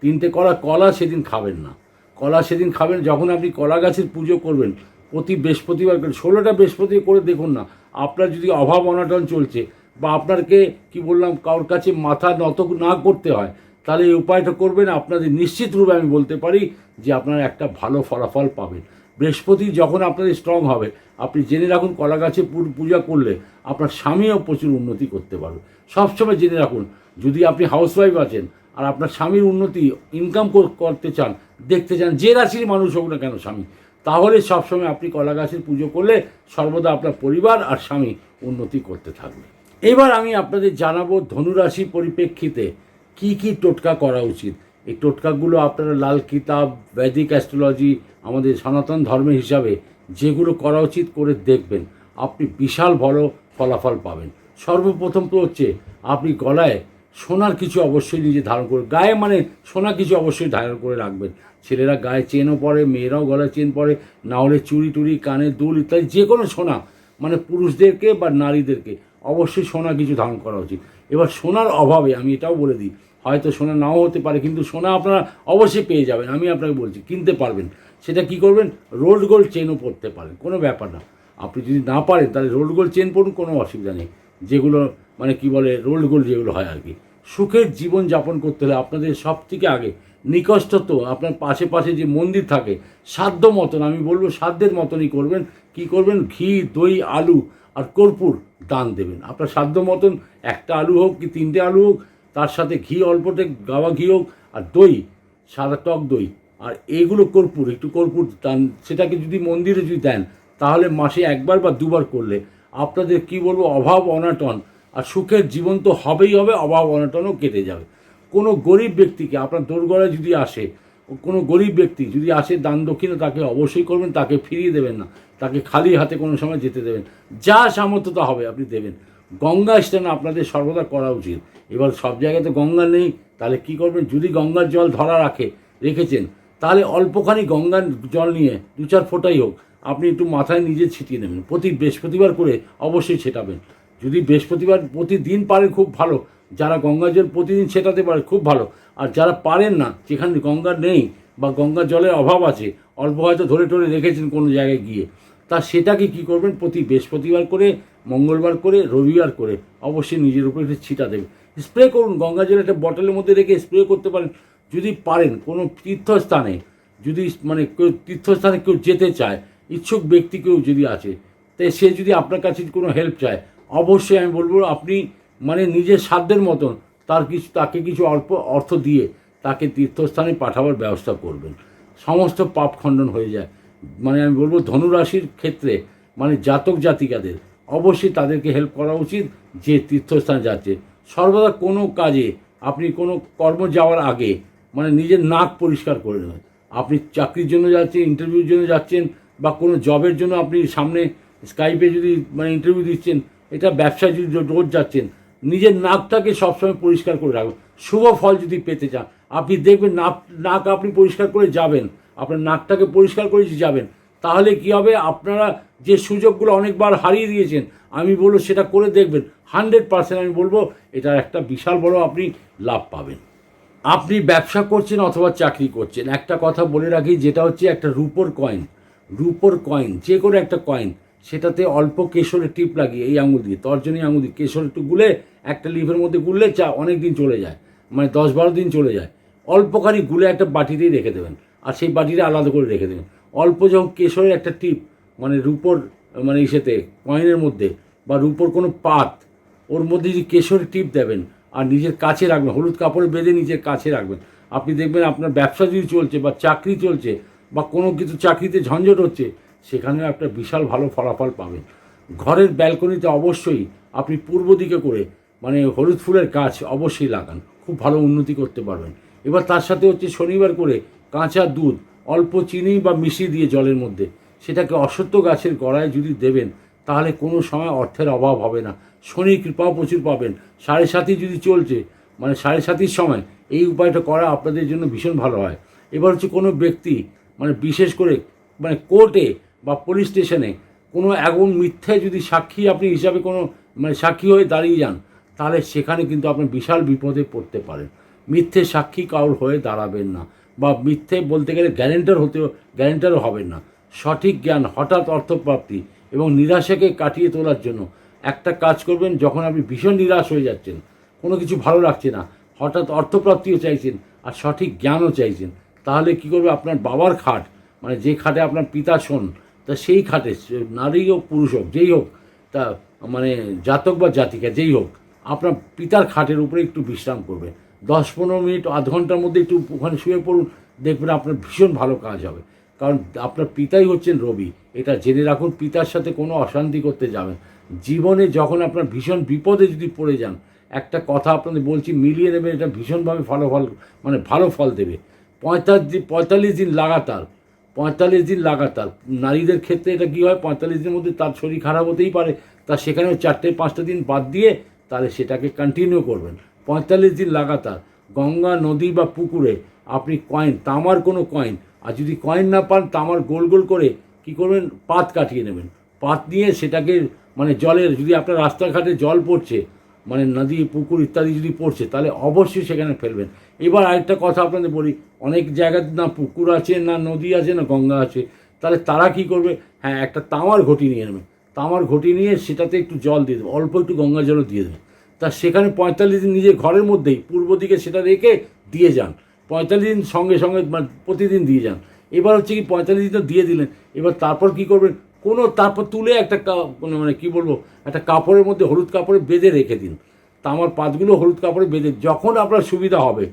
3টে কলা সেদিন খাবেন না। কলা সেদিন খাবেন যখন আপনি কলা গাছের পুজো করবেন। প্রতি বৃহস্পতিবার করে 16টা বৃহস্পতিবার করে দেখুন না, আপনার যদি অভাব অনটন চলছে বা আপনাকে কি বললাম কারোর কাছে মাথা নত না করতে হয়, তাহলে এই উপায়টা করবেন। আপনাদের নিশ্চিত রূপে আমি বলতে পারি যে আপনারা একটা ভালো ফলাফল পাবেন। বৃহস্পতি যখন আপনাদের স্ট্রং হবে, আপনি জেনে রাখুন কলা গাছে পূজা করলে আপনার স্বামীও প্রচুর উন্নতি করতে পারবে। সবসময় জেনে রাখুন, যদি আপনি হাউসওয়াইফ আছেন আর আপনার স্বামীর উন্নতি, ইনকাম করতে চান, দেখতে চান, যে রাশির মানুষ হোক না কেন স্বামী, তাহলে সবসময় আপনি কলা গাছের পুজো করলে সর্বদা আপনার পরিবার আর স্বামী উন্নতি করতে থাকবে। এবার আমি আপনাদের জানাবো ধনুরাশি পরিপ্রেক্ষিতে কি কি টোটকা করা উচিত। এই টোটকাগুলো আপনারা লাল কিতাব, বৈদিক অ্যাস্ট্রোলজি, আমাদের সনাতন ধর্মের হিসাবে যেগুলো করা উচিত করে দেখবেন, আপনি বিশাল বড় ফলাফল পাবেন। সর্বপ্রথম তো হচ্ছে আপনি গলায় সোনার কিছু অবশ্যই নিজে ধারণ করে, গায়ে মানে সোনা কিছু অবশ্যই ধারণ করে রাখবেন। ছেলেরা গায়ে চেনও পরে, মেয়েরাও গলায় চেন পরে, না হলে চুড়ি টুড়ি, কানে দুল ইত্যাদি যে কোনো সোনা, মানে পুরুষদেরকে বা নারীদেরকে অবশ্যই সোনা কিছু ধারণ করা উচিত। এবার সোনার অভাবে আমি এটাও বলে দিই, হয়তো সোনা নাও হতে পারে, কিন্তু সোনা আপনারা অবশ্যই পেয়ে যাবেন। আমি আপনাকে বলছি কিনতে পারবেন। সেটা কি করবেন, রোল্ড গোল্ড চেনও পরতে পারেন, কোনো ব্যাপার না। আপনি যদি না পারেন তাহলে রোল্ড গোল্ড চেন পরুন, কোনো অসুবিধা নেই। যেগুলো মানে কি বলে রোল্ড গোল্ড যেগুলো হয় আর কি। সুখের জীবন যাপন করতে হলে আপনাদের সব থেকে আগে নিকটস্থ আপনার পাশে যে মন্দির থাকে, সাধ্য মতন, আমি বলবো সাধ্যের মতনই করবেন। কি করবেন, ঘি, দই, আলু আর কর্পূর দান দেবেন। আপনার সাধ্য মতন একটা আলু হোক কি 3টে আলু হোক, তার সাথে ঘি অল্পটে গাওয়া ঘি হোক, আর দই, সাদা টক দই, আর এইগুলো কর্পূর, একটু কর্পূর দান। সেটাকে যদি মন্দিরে যদি দেন, তাহলে মাসে 1বার বা 2বার করলে আপনাদের কি বলবো, অভাব অনাটন আর সুখের জীবন তো হবেই হবে, অভাব অনাটনও কেটে যাবে। কোনো গরিব ব্যক্তিকে আপনার দোরগোড়ায় যদি আসে, কোনো গরিব ব্যক্তি যদি আসে, দান দক্ষিণা তাকে অবশ্যই করবেন, তাকে ফিরিয়ে দেবেন না, তাকে খালি হাতে কোনো সময় যেতে দেবেন। যা সামর্থ্যতা হবে আপনি দেবেন। গঙ্গা স্নান আপনাদের সর্বদা করা উচিত। এবার সব জায়গায় তো গঙ্গা নেই, তাহলে কি করবেন, যদি গঙ্গার জল ধরা রেখেছেন, তাহলে অল্পখানি গঙ্গার জল নিয়ে 2-4 ফোঁটাই হোক আপনি একটু মাথায় নিজে ছিটিয়ে নেবেন। প্রতি বৃহস্পতিবার করে অবশ্যই ছেটাবেন। যদি বৃহস্পতিবার প্রতিদিন পারেন খুব ভালো, যারা গঙ্গা জল প্রতিদিন ছেটাতে পারে খুব ভালো। আর যারা পারেন না, যেখানে গঙ্গা নেই বা গঙ্গার জলের অভাব আছে, অল্প হয়তো ধরে টরে রেখেছেন কোনো জায়গায় গিয়ে, তা সেটাকে কি করবেন, প্রতি বৃহস্পতিবার করে, মঙ্গলবার করে, রবিবার করে অবশ্যই নিজের উপরে একটু ছিটা দেবে। স্প্রে করুন, গঙ্গা জল একটা বটলের মধ্যে রেখে স্প্রে করতে পারেন। যদি পারেন কোনো তীর্থস্থানে, যদি মানে কেউ তীর্থস্থানে কেউ যেতে চায়, ইচ্ছুক ব্যক্তি কেউ যদি আছে, তাই সে যদি আপনার কাছে কোনো হেল্প চায়, অবশ্যই আমি বলবো আপনি মানে নিজের সাধ্যের মতন তাকে কিছু অল্প অর্থ দিয়ে তাকে তীর্থস্থানে পাঠাবার ব্যবস্থা করবেন। সমস্ত পাপ খণ্ডন হয়ে যায়। মানে আমি বলবো ধনুরাশির ক্ষেত্রে, মানে জাতক জাতিকাদের অবশ্যই তাদেরকে হেল্প করা উচিত, যে তীর্থস্থানে যাচ্ছে। সর্বদা কোনো কাজে আপনি কোনো কর্ম যাওয়ার আগে মানে নিজের নাক পরিষ্কার করে নেবেন। আপনি চাকরির জন্য যাচ্ছেন, ইন্টারভিউর জন্য যাচ্ছেন, বা কোনো জবের জন্য আপনি সামনে স্কাইপে যদি মানে ইন্টারভিউ দিচ্ছেন, এটা ব্যবসায় যদি রোজ যাচ্ছেন, নিজের নাকটাকে সবসময় পরিষ্কার করে রাখবেন। শুভ ফল যদি পেতে চান, আপনি দেখবেন নাক আপনি পরিষ্কার করে যাবেন, আপনার নাকটাকে পরিষ্কার করে যাবেন, তাহলে কি হবে, আপনারা যে সুযোগগুলো অনেকবার হারিয়ে দিয়েছেন, আমি বলবো সেটা করে দেখবেন। 100% আমি বলবো এটার একটা বিশাল বড় আপনি লাভ পাবেন। আপনি ব্যবসা করছেন অথবা চাকরি করছেন, একটা কথা বলে রাখি, যেটা হচ্ছে একটা রূপোর কয়েন, যে কোনো একটা কয়েন, সেটাতে অল্প কেশরের টিপ লাগিয়ে এই আঙুল দিয়ে, তর্জনী আঙুল দিয়ে কেশর একটু গুলে একটা লিফের মধ্যে গুললে অনেক দিন চলে যায়, মানে 10-12 দিন চলে যায়। অল্পখানি গুলে একটা বাটিতেই রেখে দেবেন, আর সেই বাটিটা আলাদা করে রেখে দেবেন। অল্প যখন কেশরের একটা টিপ, মানে রূপোর মানে ইসেতে কয়েনের মধ্যে, বা রূপোর কোনো পাত, ওর মধ্যে যদি কেশরের টিপ দেবেন আর নিজের কাছে রাখবেন, হলুদ কাপড়ে বেঁধে নিজের কাছে রাখবেন, আপনি দেখবেন আপনার ব্যবসা যদি চলছে বা চাকরি চলছে বা কোনো কিছু চাকরিতে ঝঞ্ঝট হচ্ছে, সেখানেও একটা বিশাল ভালো ফলাফল পাবেন। ঘরের ব্যালকনিতে অবশ্যই আপনি পূর্ব দিকে করে মানে হলুদ ফুলের গাছ অবশ্যই লাগান, খুব ভালো উন্নতি করতে পারবেন। এবার তার সাথে হচ্ছে শনিবার করে কাঁচা দুধ অল্প চিনি বা মিশিয়ে দিয়ে জলের মধ্যে সেটাকে অশ্বত্থ গাছের গোড়ায় যদি দেবেন, তাহলে কোনো সময় অর্থের অভাব হবে না, শনির কৃপাও প্রচুর পাবেন। 7.5 যদি চলছে, মানে 7.5 সময় এই উপায়টা করা আপনাদের জন্য ভীষণ ভালো হয়। এবার হচ্ছে কোনো ব্যক্তি মানে বিশেষ করে মানে কোর্টে বা পুলিশ স্টেশনে কোনো এমন মিথ্যে যদি সাক্ষী আপনি হিসাবে কোনো মানে সাক্ষী হয়ে দাঁড়িয়ে যান, তাহলে সেখানে কিন্তু আপনি বিশাল বিপদে পড়তে পারেন। মিথ্যে সাক্ষী কারোর হয়ে দাঁড়াবেন না, বা মিথ্যে বলতে গেলে গ্যারেন্টারও হবেন না। সঠিক জ্ঞান, হঠাৎ অর্থপ্রাপ্তি এবং নিরাশাকে কাটিয়ে তোলার জন্য একটা কাজ করবেন। যখন আপনি ভীষণ নিরাশ হয়ে যাচ্ছেন, কোনো কিছু ভালো লাগছে না, হঠাৎ অর্থপ্রাপ্তিও চাইছেন আর সঠিক জ্ঞানও চাইছেন, তাহলে কি করবে, আপনার বাবার খাট, মানে যে খাটে আপনার পিতা শোন, তা সেই খাটে নারী হোক পুরুষ হোক যেই হোক, তা মানে জাতক বা জাতিকা যেই হোক, আপনার পিতার খাটের উপরে একটু বিশ্রাম করবে। 10-15 মিনিট, আধ ঘন্টার মধ্যে একটু ওখানে শুয়ে পড়ুন, দেখবেন আপনার ভীষণ ভালো কাজ হবে। কারণ আপনার পিতাই হচ্ছেন রবি, এটা জেনে রাখুন। পিতার সাথে কোনো অশান্তি করতে যাবেন। জীবনে যখন আপনার ভীষণ বিপদে যদি পড়ে যান, একটা কথা আপনাদের বলছি, মিলিয়ে নেবেন, এটা ভীষণভাবে ভালো ফল দেবে। 45 দিন লাগাতার, 45 দিন লাগাতার নারীদের ক্ষেত্রে এটা কী হয়, 45 দিনের মধ্যে তার শরীর খারাপ হতেই পারে, তা সেখানেও 4-5টা দিন বাদ দিয়ে তাহলে সেটাকে কন্টিনিউ করবেন। 45 দিন লাগাতার গঙ্গা, নদী বা পুকুরে আপনি কয়েন, তামার কোনো কয়েন, আর যদি কয়েন না পান, তামার গোল গোল করে কি করবেন, পাত কাটিয়ে নেবেন। পাত নিয়ে সেটাকে মানে জলের, যদি আপনার রাস্তাঘাটে জল পড়ছে, মানে নদী পুকুর ইত্যাদি যদি পড়ছে, তাহলে অবশ্যই সেখানে ফেলবেন। এবার আরেকটা কথা আপনাদের বলি, অনেক জায়গাতে না পুকুর আছে, না নদী আছে, না গঙ্গা আছে, তাহলে তারা কি করবে, হ্যাঁ একটা তামার ঘটি নিয়ে নেবে, তামার ঘটি নিয়ে সেটাতে একটু জল দিয়ে দেবে, অল্প একটু গঙ্গা জলও দিয়ে দেবে, তা সেখানে 45 দিন নিজের ঘরের মধ্যেই পূর্ব দিকে সেটা রেখে দিয়ে যান। 45 দিন সঙ্গে সঙ্গে মানে প্রতিদিন দিয়ে যান। এবার হচ্ছে কি 45 দিন তো দিয়ে দিলেন, এবার তারপর কি করবেন, কোনো তারপর তুলে একটা মানে কী বলবো, একটা কাপড়ের মধ্যে হলুদ কাপড়ে বেঁধে রেখে দিন। তামার পাতগুলো হলুদ কাপড়ে বেঁধে, যখন আপনার সুবিধা হবে,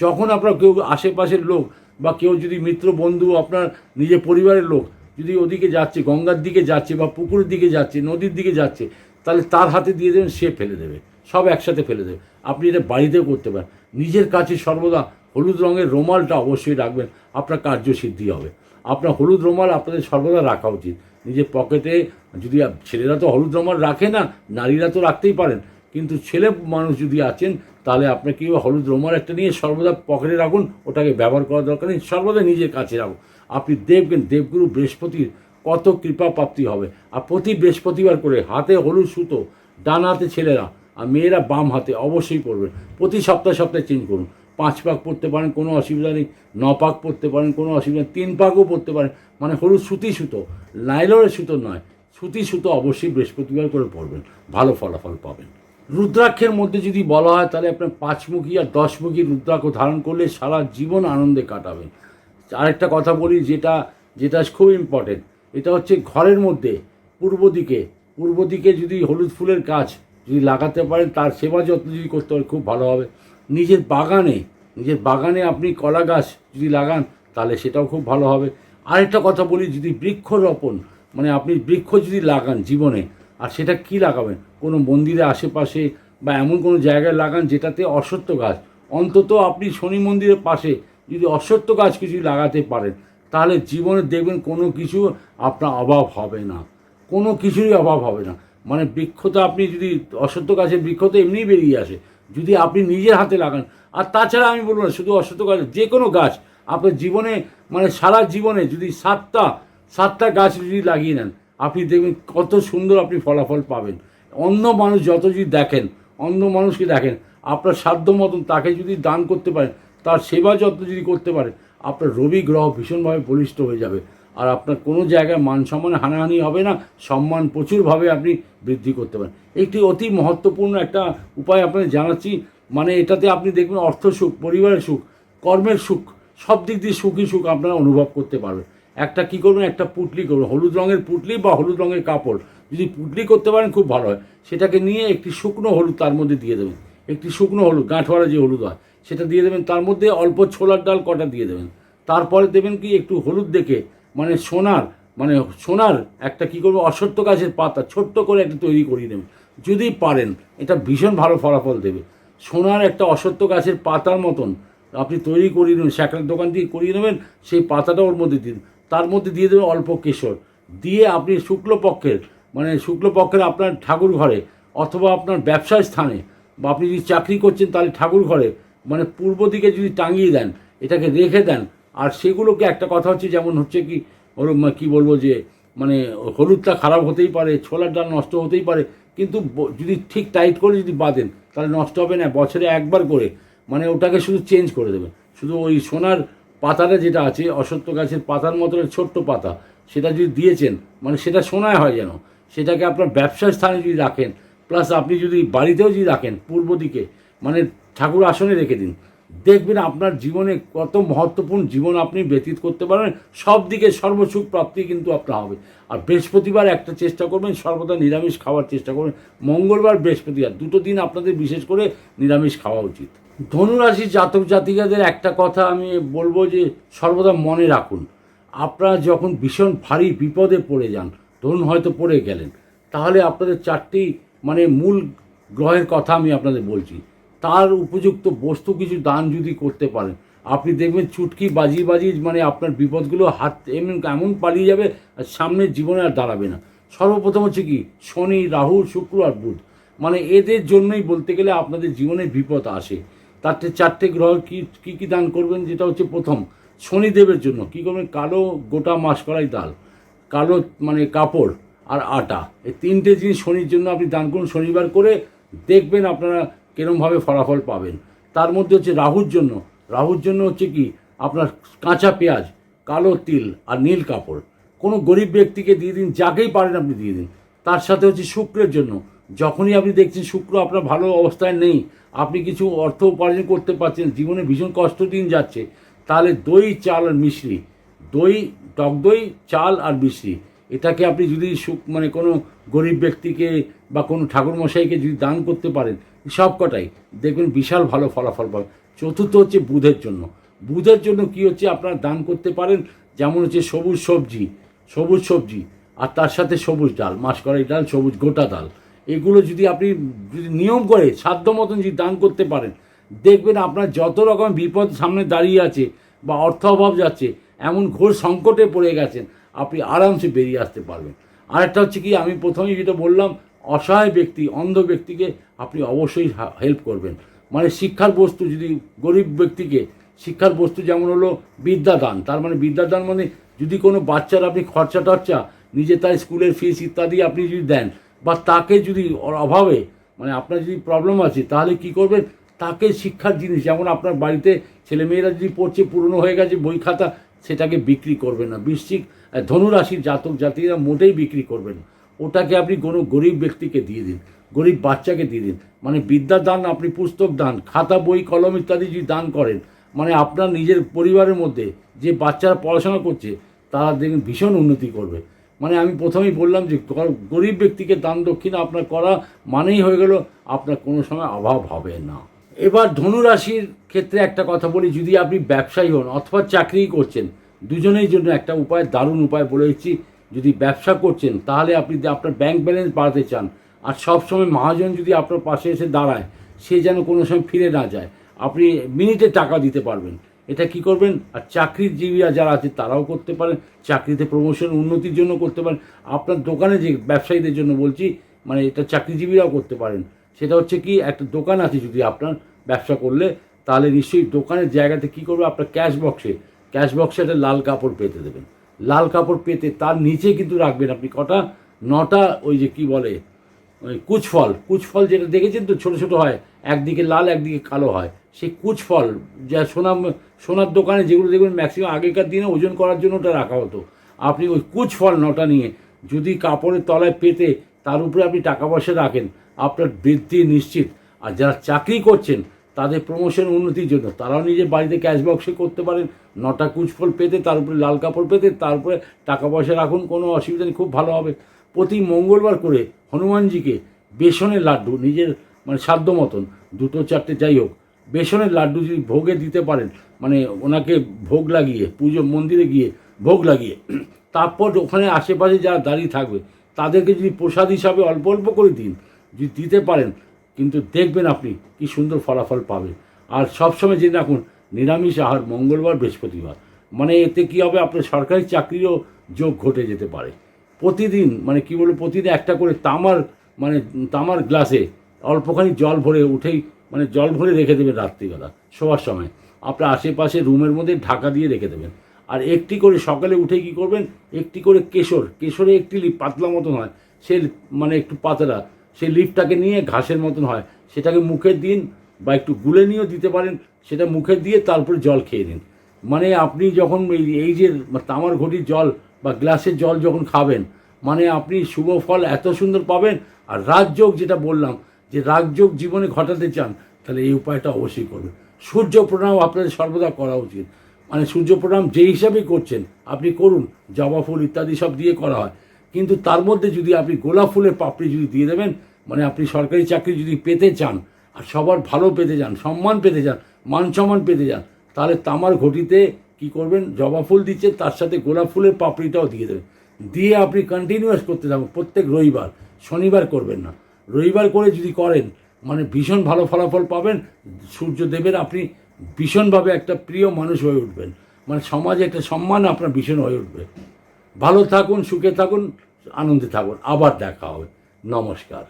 যখন আপনার কেউ আশেপাশের লোক বা কেউ যদি মিত্র বন্ধু আপনার নিজের পরিবারের লোক যদি ওদিকে যাচ্ছে, গঙ্গার দিকে যাচ্ছে বা পুকুরের দিকে যাচ্ছে, নদীর দিকে যাচ্ছে, তাহলে তার হাতে দিয়ে দেবেন, সে ফেলে দেবে, সব একসাথে ফেলে দেবে। আপনি এটা বাড়িতেও করতে পারেন। নিজের কাছে সর্বদা হলুদ রঙের রুমালটা অবশ্যই রাখবেন, আপনার কার্যসিদ্ধি হবে। আপনার হলুদ রুমাল আপনাদের সর্বদা রাখা উচিত নিজের পকেটে। যদি ছেলেরা তো হলুদ রুমাল রাখে না, নারীরা তো রাখতেই পারেন, কিন্তু ছেলে মানুষ যদি আছেন তাহলে আপনাকে হলুদ রুমাল একটা নিয়ে সর্বদা পকেটে রাখুন, ওটাকে ব্যবহার করার দরকার নেই, সর্বদা নিজের কাছে রাখুন। আপনি দেখবেন দেবগুরু বৃহস্পতির কত কৃপা প্রাপ্তি হবে। আর প্রতি বৃহস্পতিবার করে হাতে হলুদ সুতো, ডান হাতে ছেলেরা আর মেয়েরা বাম হাতে অবশ্যই পরবেন। প্রতি সপ্তাহে সপ্তাহে চেঞ্জ করুন। 5 পাক পরতে পারেন, কোনো অসুবিধা নেই। 9 পাক পরতে পারেন, কোনো অসুবিধা নেই। 3 পাকও পরতে পারেন, মানে হলুদ সুতি সুতো, নাইলনের সুতো নয়, সুতি সুতো অবশ্যই বৃহস্পতিবার করে পরবেন, ভালো ফলাফল পাবেন। রুদ্রাক্ষের মধ্যে যদি বলা হয় তাহলে আপনার 5মুখী আর 10মুখী রুদ্রাক্ষ ধারণ করলে সারা জীবন আনন্দে কাটাবেন। আরেকটা কথা বলি, যেটা খুব ইম্পর্টেন্ট, এটা হচ্ছে ঘরের মধ্যে পূর্ব দিকে যদি হলুদ ফুলের গাছ যদি লাগাতে পারেন, তার সেবা যত্ন যদি করতে পারেন, খুব ভালো হবে। নিজের বাগানে আপনি কলা গাছ যদি লাগান তাহলে সেটাও খুব ভালো হবে। আরেকটা কথা বলি, যদি বৃক্ষরোপণ, মানে আপনি বৃক্ষ যদি লাগান জীবনে, আর সেটা কি লাগাবেন, কোনো মন্দিরের আশেপাশে বা এমন কোনো জায়গায় লাগান যেটাতে অশ্বত্থ গাছ, অন্তত আপনি শনি মন্দিরের পাশে যদি অশ্বত্থ গাছ কিছু লাগাতে পারেন, তাহলে জীবনে দেখবেন কোনো কিছু আপনার অভাব হবে না, কোনো কিছুরই অভাব হবে না। মানে বৃক্ষ তো আপনি যদি অশ্বত্থ গাছের বৃক্ষ তো এমনিই বেরিয়ে আসে, যদি আপনি নিজের হাতে লাগান। আর তাছাড়া আমি বলবো না শুধু অশ্বত্থ গাছ, যে কোনো গাছ আপনার জীবনে, মানে সারা জীবনে যদি 7টা গাছ যদি লাগিয়ে নেন, আপনি দেখবেন কত সুন্দর আপনি ফলাফল পাবেন। অন্য মানুষ যত যদি দেখেন, অন্য মানুষকে দেখেন, আপনার সাধ্য মতন তাকে যদি দান করতে পারেন, তার সেবা যত্ন যদি করতে পারেন, আপনার রবি গ্রহ ভীষণভাবে বলিষ্ঠ হয়ে যাবে। আর আপনার কোনো জায়গায় মান সম্মানে হানাহানি হবে না, সম্মান প্রচুরভাবে আপনি বৃদ্ধি করতে পারেন। একটি অতি মহত্বপূর্ণ একটা উপায় আপনাদের জানাচ্ছি, মানে এটাতে আপনি দেখবেন অর্থ সুখ, পরিবারের সুখ, কর্মের সুখ, সব দিক দিয়ে সুখই সুখ আপনারা অনুভব করতে পারবেন। একটা কী করবেন, একটা পুঁটলি করবেন, হলুদ রঙের পুঁটলি বা হলুদ রঙের কাপড়, যদি পুঁটলি করতে পারেন খুব ভালো হয়। সেটাকে নিয়ে একটি শুকনো হলুদ তার মধ্যে দিয়ে দেবেন, একটি শুকনো হলুদ, গাঁঠওয়ালা যে হলুদ হয় সেটা দিয়ে দেবেন, তার মধ্যে অল্প ছোলার ডাল কটা দিয়ে দেবেন। তারপরে দেবেন কি একটু হলুদ দেখে, মানে সোনার একটা কী করবো, অশ্বত্থ গাছের পাতা ছোট্ট করে একটা তৈরি করিয়ে দেবেন যদি পারেন, এটা ভীষণ ভালো ফলাফল দেবে। সোনার একটা অশ্বত্থ গাছের পাতার মতন আপনি তৈরি করিয়ে নেবেন, শ্যাকরার দোকান থেকে করিয়ে নেবেন, সেই পাতাটা ওর মধ্যে দিন, তার মধ্যে দিয়ে দেবেন অল্প কেশর, দিয়ে আপনি শুক্লপক্ষের আপনার ঠাকুর ঘরে অথবা আপনার ব্যবসার স্থানে, বা আপনি যদি চাকরি করছেন তাহলে ঠাকুর ঘরে, মানে পূর্ব দিকে যদি টাঙিয়ে দেন, এটাকে রেখে দেন। আর সেগুলোকে একটা কথা হচ্ছে, যেমন হচ্ছে কি ওর কী বলবো, যে মানে হলুদটা খারাপ হতেই পারে, ছোলার ডাল নষ্ট হতেই পারে, কিন্তু যদি ঠিক টাইট করে যদি বাঁধেন তাহলে নষ্ট হবে না। বছরে একবার করে, মানে ওটাকে শুধু চেঞ্জ করে দেবেন, শুধু ওই সোনার পাতাটা যেটা আছে, অশ্বত্থ গাছের পাতার মতো ছোট্ট পাতা, সেটা যদি দিয়েছেন, মানে সেটা সোনায় হয় যেন, সেটাকে আপনার ব্যবসার স্থানে যদি রাখেন, প্লাস আপনি যদি বাড়িতেও যদি রাখেন পূর্ব দিকে, মানে ঠাকুর আসনে রেখে দিন, দেখবেন আপনার জীবনে কত মহত্বপূর্ণ জীবন আপনি ব্যতীত করতে পারবেন। সব দিকে সর্বসুখ প্রাপ্তি কিন্তু আপনার হবে। আর বৃহস্পতিবার একটা চেষ্টা করবেন, সর্বদা নিরামিষ খাওয়ার চেষ্টা করবেন। মঙ্গলবার, বৃহস্পতিবার, দুটো দিন আপনাদের বিশেষ করে নিরামিষ খাওয়া উচিত। ধনুরাশির জাতক জাতিকাদের একটা কথা আমি বলবো, যে সর্বদা মনে রাখুন, আপনারা যখন ভীষণ ভারী বিপদে পড়ে যান, ধরুন হয়তো পড়ে গেলেন, তাহলে আপনাদের 4টি মানে মূল গ্রহের কথা আমি আপনাদের বলছি, তার উপযুক্ত বস্তু কিছু দান যদি করতে পারেন, আপনি দেখবেন চুটকি বাজিয়ে মানে আপনার বিপদগুলো হাত এমন পালিয়ে যাবে, আর সামনের জীবনে আর দাঁড়াবে না। সর্বপ্রথম হচ্ছে কি, শনি, রাহু, শুক্র আর বুধ, মানে এদের জন্যই বলতে গেলে আপনাদের জীবনে বিপদ আসে। তাতে 4টে গ্রহ কী দান করবেন, যেটা হচ্ছে প্রথম, শনিদেবের জন্য কী করবেন, কালো গোটা মাসকলাই ডাল, কালো মানে কাপড় আর আটা, এই 3টে জিনিস শনির জন্য আপনি দান করুন শনিবার করে, দেখবেন আপনারা কীরমভাবে ফলাফল পাবেন। তার মধ্যে হচ্ছে রাহুর জন্য হচ্ছে কি, আপনার কাঁচা পেঁয়াজ, কালো তিল আর নীল কাপড়, কোনো গরিব ব্যক্তিকে দিয়ে দিন, যাকেই পারেন আপনি দিয়ে দিন। তার সাথে হচ্ছে শুক্রের জন্য, যখনই আপনি দেখছেন শুক্র আপনার ভালো অবস্থায় নেই, আপনি কিছু অর্থ উপার্জন করতে পারছেন, জীবনে ভীষণ কষ্ট দিন যাচ্ছে, তাহলে দই, চাল আর মিশ্রি, টক দই, চাল আর মিশ্রি, এটাকে আপনি যদি মানে কোনো গরিব ব্যক্তিকে বা কোনো ঠাকুরমশাইকে যদি দান করতে পারেন, সব কটাই দেখবেন বিশাল ভালো ফলাফল পাবেন। চতুর্থ হচ্ছে বুধের জন্য। বুধের জন্য কি হচ্ছে, আপনারা দান করতে পারেন যেমন হচ্ছে সবুজ সবজি আর তার সাথে সবুজ ডাল, মাসকলাই ডাল, সবুজ গোটা ডাল, এগুলো যদি আপনি যদি নিয়ম করে সাধ্য মতন যদি দান করতে পারেন, দেখবেন আপনার যত রকম বিপদ সামনে দাঁড়িয়ে আছে বা অর্থ অভাব যাচ্ছে, এমন ঘোর সংকটে পড়ে গেছেন, আপনি আরামসে বেরিয়ে আসতে পারবেন। আরেকটা হচ্ছে কি, আমি প্রথমেই যেটা বললাম, অসহায় ব্যক্তি, অন্ধ ব্যক্তিকে আপনি অবশ্যই হেল্প করবেন। মানে শিক্ষার বস্তু, যদি গরিব ব্যক্তিকে শিক্ষার বস্তু যেমন হলো বিদ্যাদান, তার মানে বিদ্যাদান মানে যদি কোনো বাচ্চার আপনি খরচা টর্চা নিজে তার স্কুলের ফিস ইত্যাদি আপনি যদি দেন, বা তাকে যদি অভাবে মানে আপনার যদি প্রবলেম আছে, তাহলে কি করবেন, তাকে শিক্ষার জিনিস, যেমন আপনার বাড়িতে ছেলেমেয়েরা যদি পড়ছে, পুরনো হয়ে গেছে বই খাতা, সেটাকে বিক্রি করবেন না। বৃশ্চিক ধনুরাশির জাতক জাতিরা মোটেই বিক্রি করবেন না, ওটাকে আপনি কোনো গরিব ব্যক্তিকে দিয়ে দিন, গরিব বাচ্চাকে দিয়ে দিন। মানে বিদ্যা দান, আপনি পুস্তক দান, খাতা বই কলম ইত্যাদি যদি দান করেন, মানে আপনার নিজের পরিবারের মধ্যে যে বাচ্চারা পড়াশোনা করছে, তারা দেখবেন ভীষণ উন্নতি করবে। মানে আমি প্রথমেই বললাম যে গরিব ব্যক্তিকে দান দক্ষিণা আপনার করা মানেই হয়ে গেল আপনার কোনো সময় অভাব হবে না। এবার ধনুরাশির ক্ষেত্রে একটা কথা বলি, যদি আপনি ব্যবসায়ী হন অথবা চাকরি করছেন, দুজনেই জন্য একটা উপায়, দারুণ উপায় বলে দিচ্ছি। যদি ব্যবসা করছেন, তাহলে আপনি আপনার ব্যাংক ব্যালেন্স বাড়াতে চান, আর সবসময় মহাজন যদি আপনার পাশে এসে দাঁড়ায়, সে যেন কোনো সময় ফিরে না যায়, আপনি মিনিটে টাকা দিতে পারবেন। এটা কি করবেন, আর চাকরিজীবীরা যারা আছে তারাও করতে পারেন, চাকরিতে প্রমোশন উন্নতির জন্য করতে পারেন। আপনার দোকানে যে ব্যবসায়ীদের জন্য বলছি, মানে এটা চাকরিজীবীরাও করতে পারেন। সেটা হচ্ছে কি, একটা দোকান আছে যদি আপনার ব্যবসা করলে, তাহলে নিশ্চয়ই দোকানের জায়গাতে কি করবে, আপনার ক্যাশ বক্সে একটা লাল কাপড় পেতে দেবেন। লাল কাপড় পেতে তার নিচে কিন্তু রাখবেন আপনি কটা, 9টা ওই যে কি বলে ওই কুচফল যেটা দেখেছেন তো, ছোটো ছোটো হয়, একদিকে লাল একদিকে কালো হয়, সেই কুচফল, যা সোনার দোকানে যেগুলো দেখবেন ম্যাক্সিমাম আগেকার দিনে ওজন করার জন্য ওটা রাখা হতো, আপনি ওই কুচফল 9টা নিয়ে যদি কাপড়ের তলায় পেতে তার উপরে আপনি টাকা পয়সা রাখেন, আপনার বৃদ্ধি নিশ্চিত। আর যারা চাকরি করছেন, তাদের প্রমোশন উন্নতির জন্য তারাও নিজের বাড়িতে ক্যাশ বক্সে করতে পারেন, 9টা কুচফল পেতে তার উপরে লাল কাপড় পেতে তার উপরে টাকা পয়সা রাখুন, কোনো অসুবিধা নেই, খুব ভালো হবে। প্রতি মঙ্গলবার করে হনুমানজিকে বেসনের লাড্ডু, নিজের মানে সাধ্য মতন 2-4টে যাই হোক, বেসনের লাড্ডু যদি ভোগে দিতে পারেন, মানে ওনাকে ভোগ লাগিয়ে, পুজো মন্দিরে গিয়ে ভোগ লাগিয়ে, তারপর ওখানে আশেপাশে যারা দাঁড়িয়ে থাকবে তাদেরকে যদি প্রসাদ হিসাবে অল্প অল্প করে দিন, যদি দিতে পারেন, কিন্তু দেখবেন আপনি কি সুন্দর ফলাফল পাবেন। আর সবসময় জেনে রাখুন, নিরামিষ আহার মঙ্গলবার বৃহস্পতিবার, মানে এতে কী হবে, আপনার সরকারি চাকরিরও যোগ ঘটে যেতে পারে। প্রতিদিন মানে কি বলবো, প্রতিদিন একটা করে তামার গ্লাসে অল্পখানি জল ভরে উঠেই, মানে জল ভরে রেখে দেবেন রাত্রিবেলা শোয়ার সময়, আপনার আশেপাশে রুমের মধ্যে ঢাকা দিয়ে রেখে দেবেন। আর একটি করে সকালে উঠে কি করবেন, একটি করে কেশরে একটি লিপ পাতলা মতন হয়, সে মানে একটু পাতলা, সেই লিপটাকে নিয়ে ঘাসের মতন হয়, সেটাকে মুখে দিন, বা একটু গুলে নিয়েও দিতে পারেন, সেটা মুখে দিয়ে তারপরে জল খেয়ে নিন। মানে আপনি যখন এই যে তামার ঘটির জল বা গ্লাসের জল যখন খাবেন, মানে আপনি শুভ ফল এত সুন্দর পাবেন। আর রাজযোগ যেটা বললাম, যে রাজযোগ জীবনে ঘটাতে চান, তাহলে এই উপায়টা অবশ্যই করবেন। সূর্য প্রণাম আপনাদের সর্বদা করা উচিত, মানে সূর্য প্রণাম যে হিসাবেই করছেন আপনি করুন, জবা ফুল ইত্যাদি সব দিয়ে করা হয়, কিন্তু তার মধ্যে যদি আপনি গোলাপ ফুলের পাপড়ি যদি দিয়ে দেবেন, মানে আপনি সরকারি চাকরি যদি পেতে চান, আর সবার ভালো পেতে চান, সম্মান পেতে চান, মান সম্মান পেতে চান, তাহলে তামার ঘটিতে কি করবেন, জবা ফুল দিচ্ছে, তার সাথে গোলাপ ফুলের পাপড়িটাও দিয়ে দেবেন, দিয়ে আপনি কন্টিনিউয়াস করতে থাকুন প্রত্যেক রবিবার, শনিবার করবেন না, রবিবার করে যদি করেন, মানে ভীষণ ভালো ফলাফল পাবেন। সূর্যদেবের আপনি ভীষণভাবে একটা প্রিয় মানুষ হয়ে উঠবেন, মানে সমাজে একটা সম্মান আপনার ভীষণ হয়ে উঠবে। ভালো থাকুন, সুখে থাকুন, আনন্দে থাকুন, আবার দেখা হবে। নমস্কার।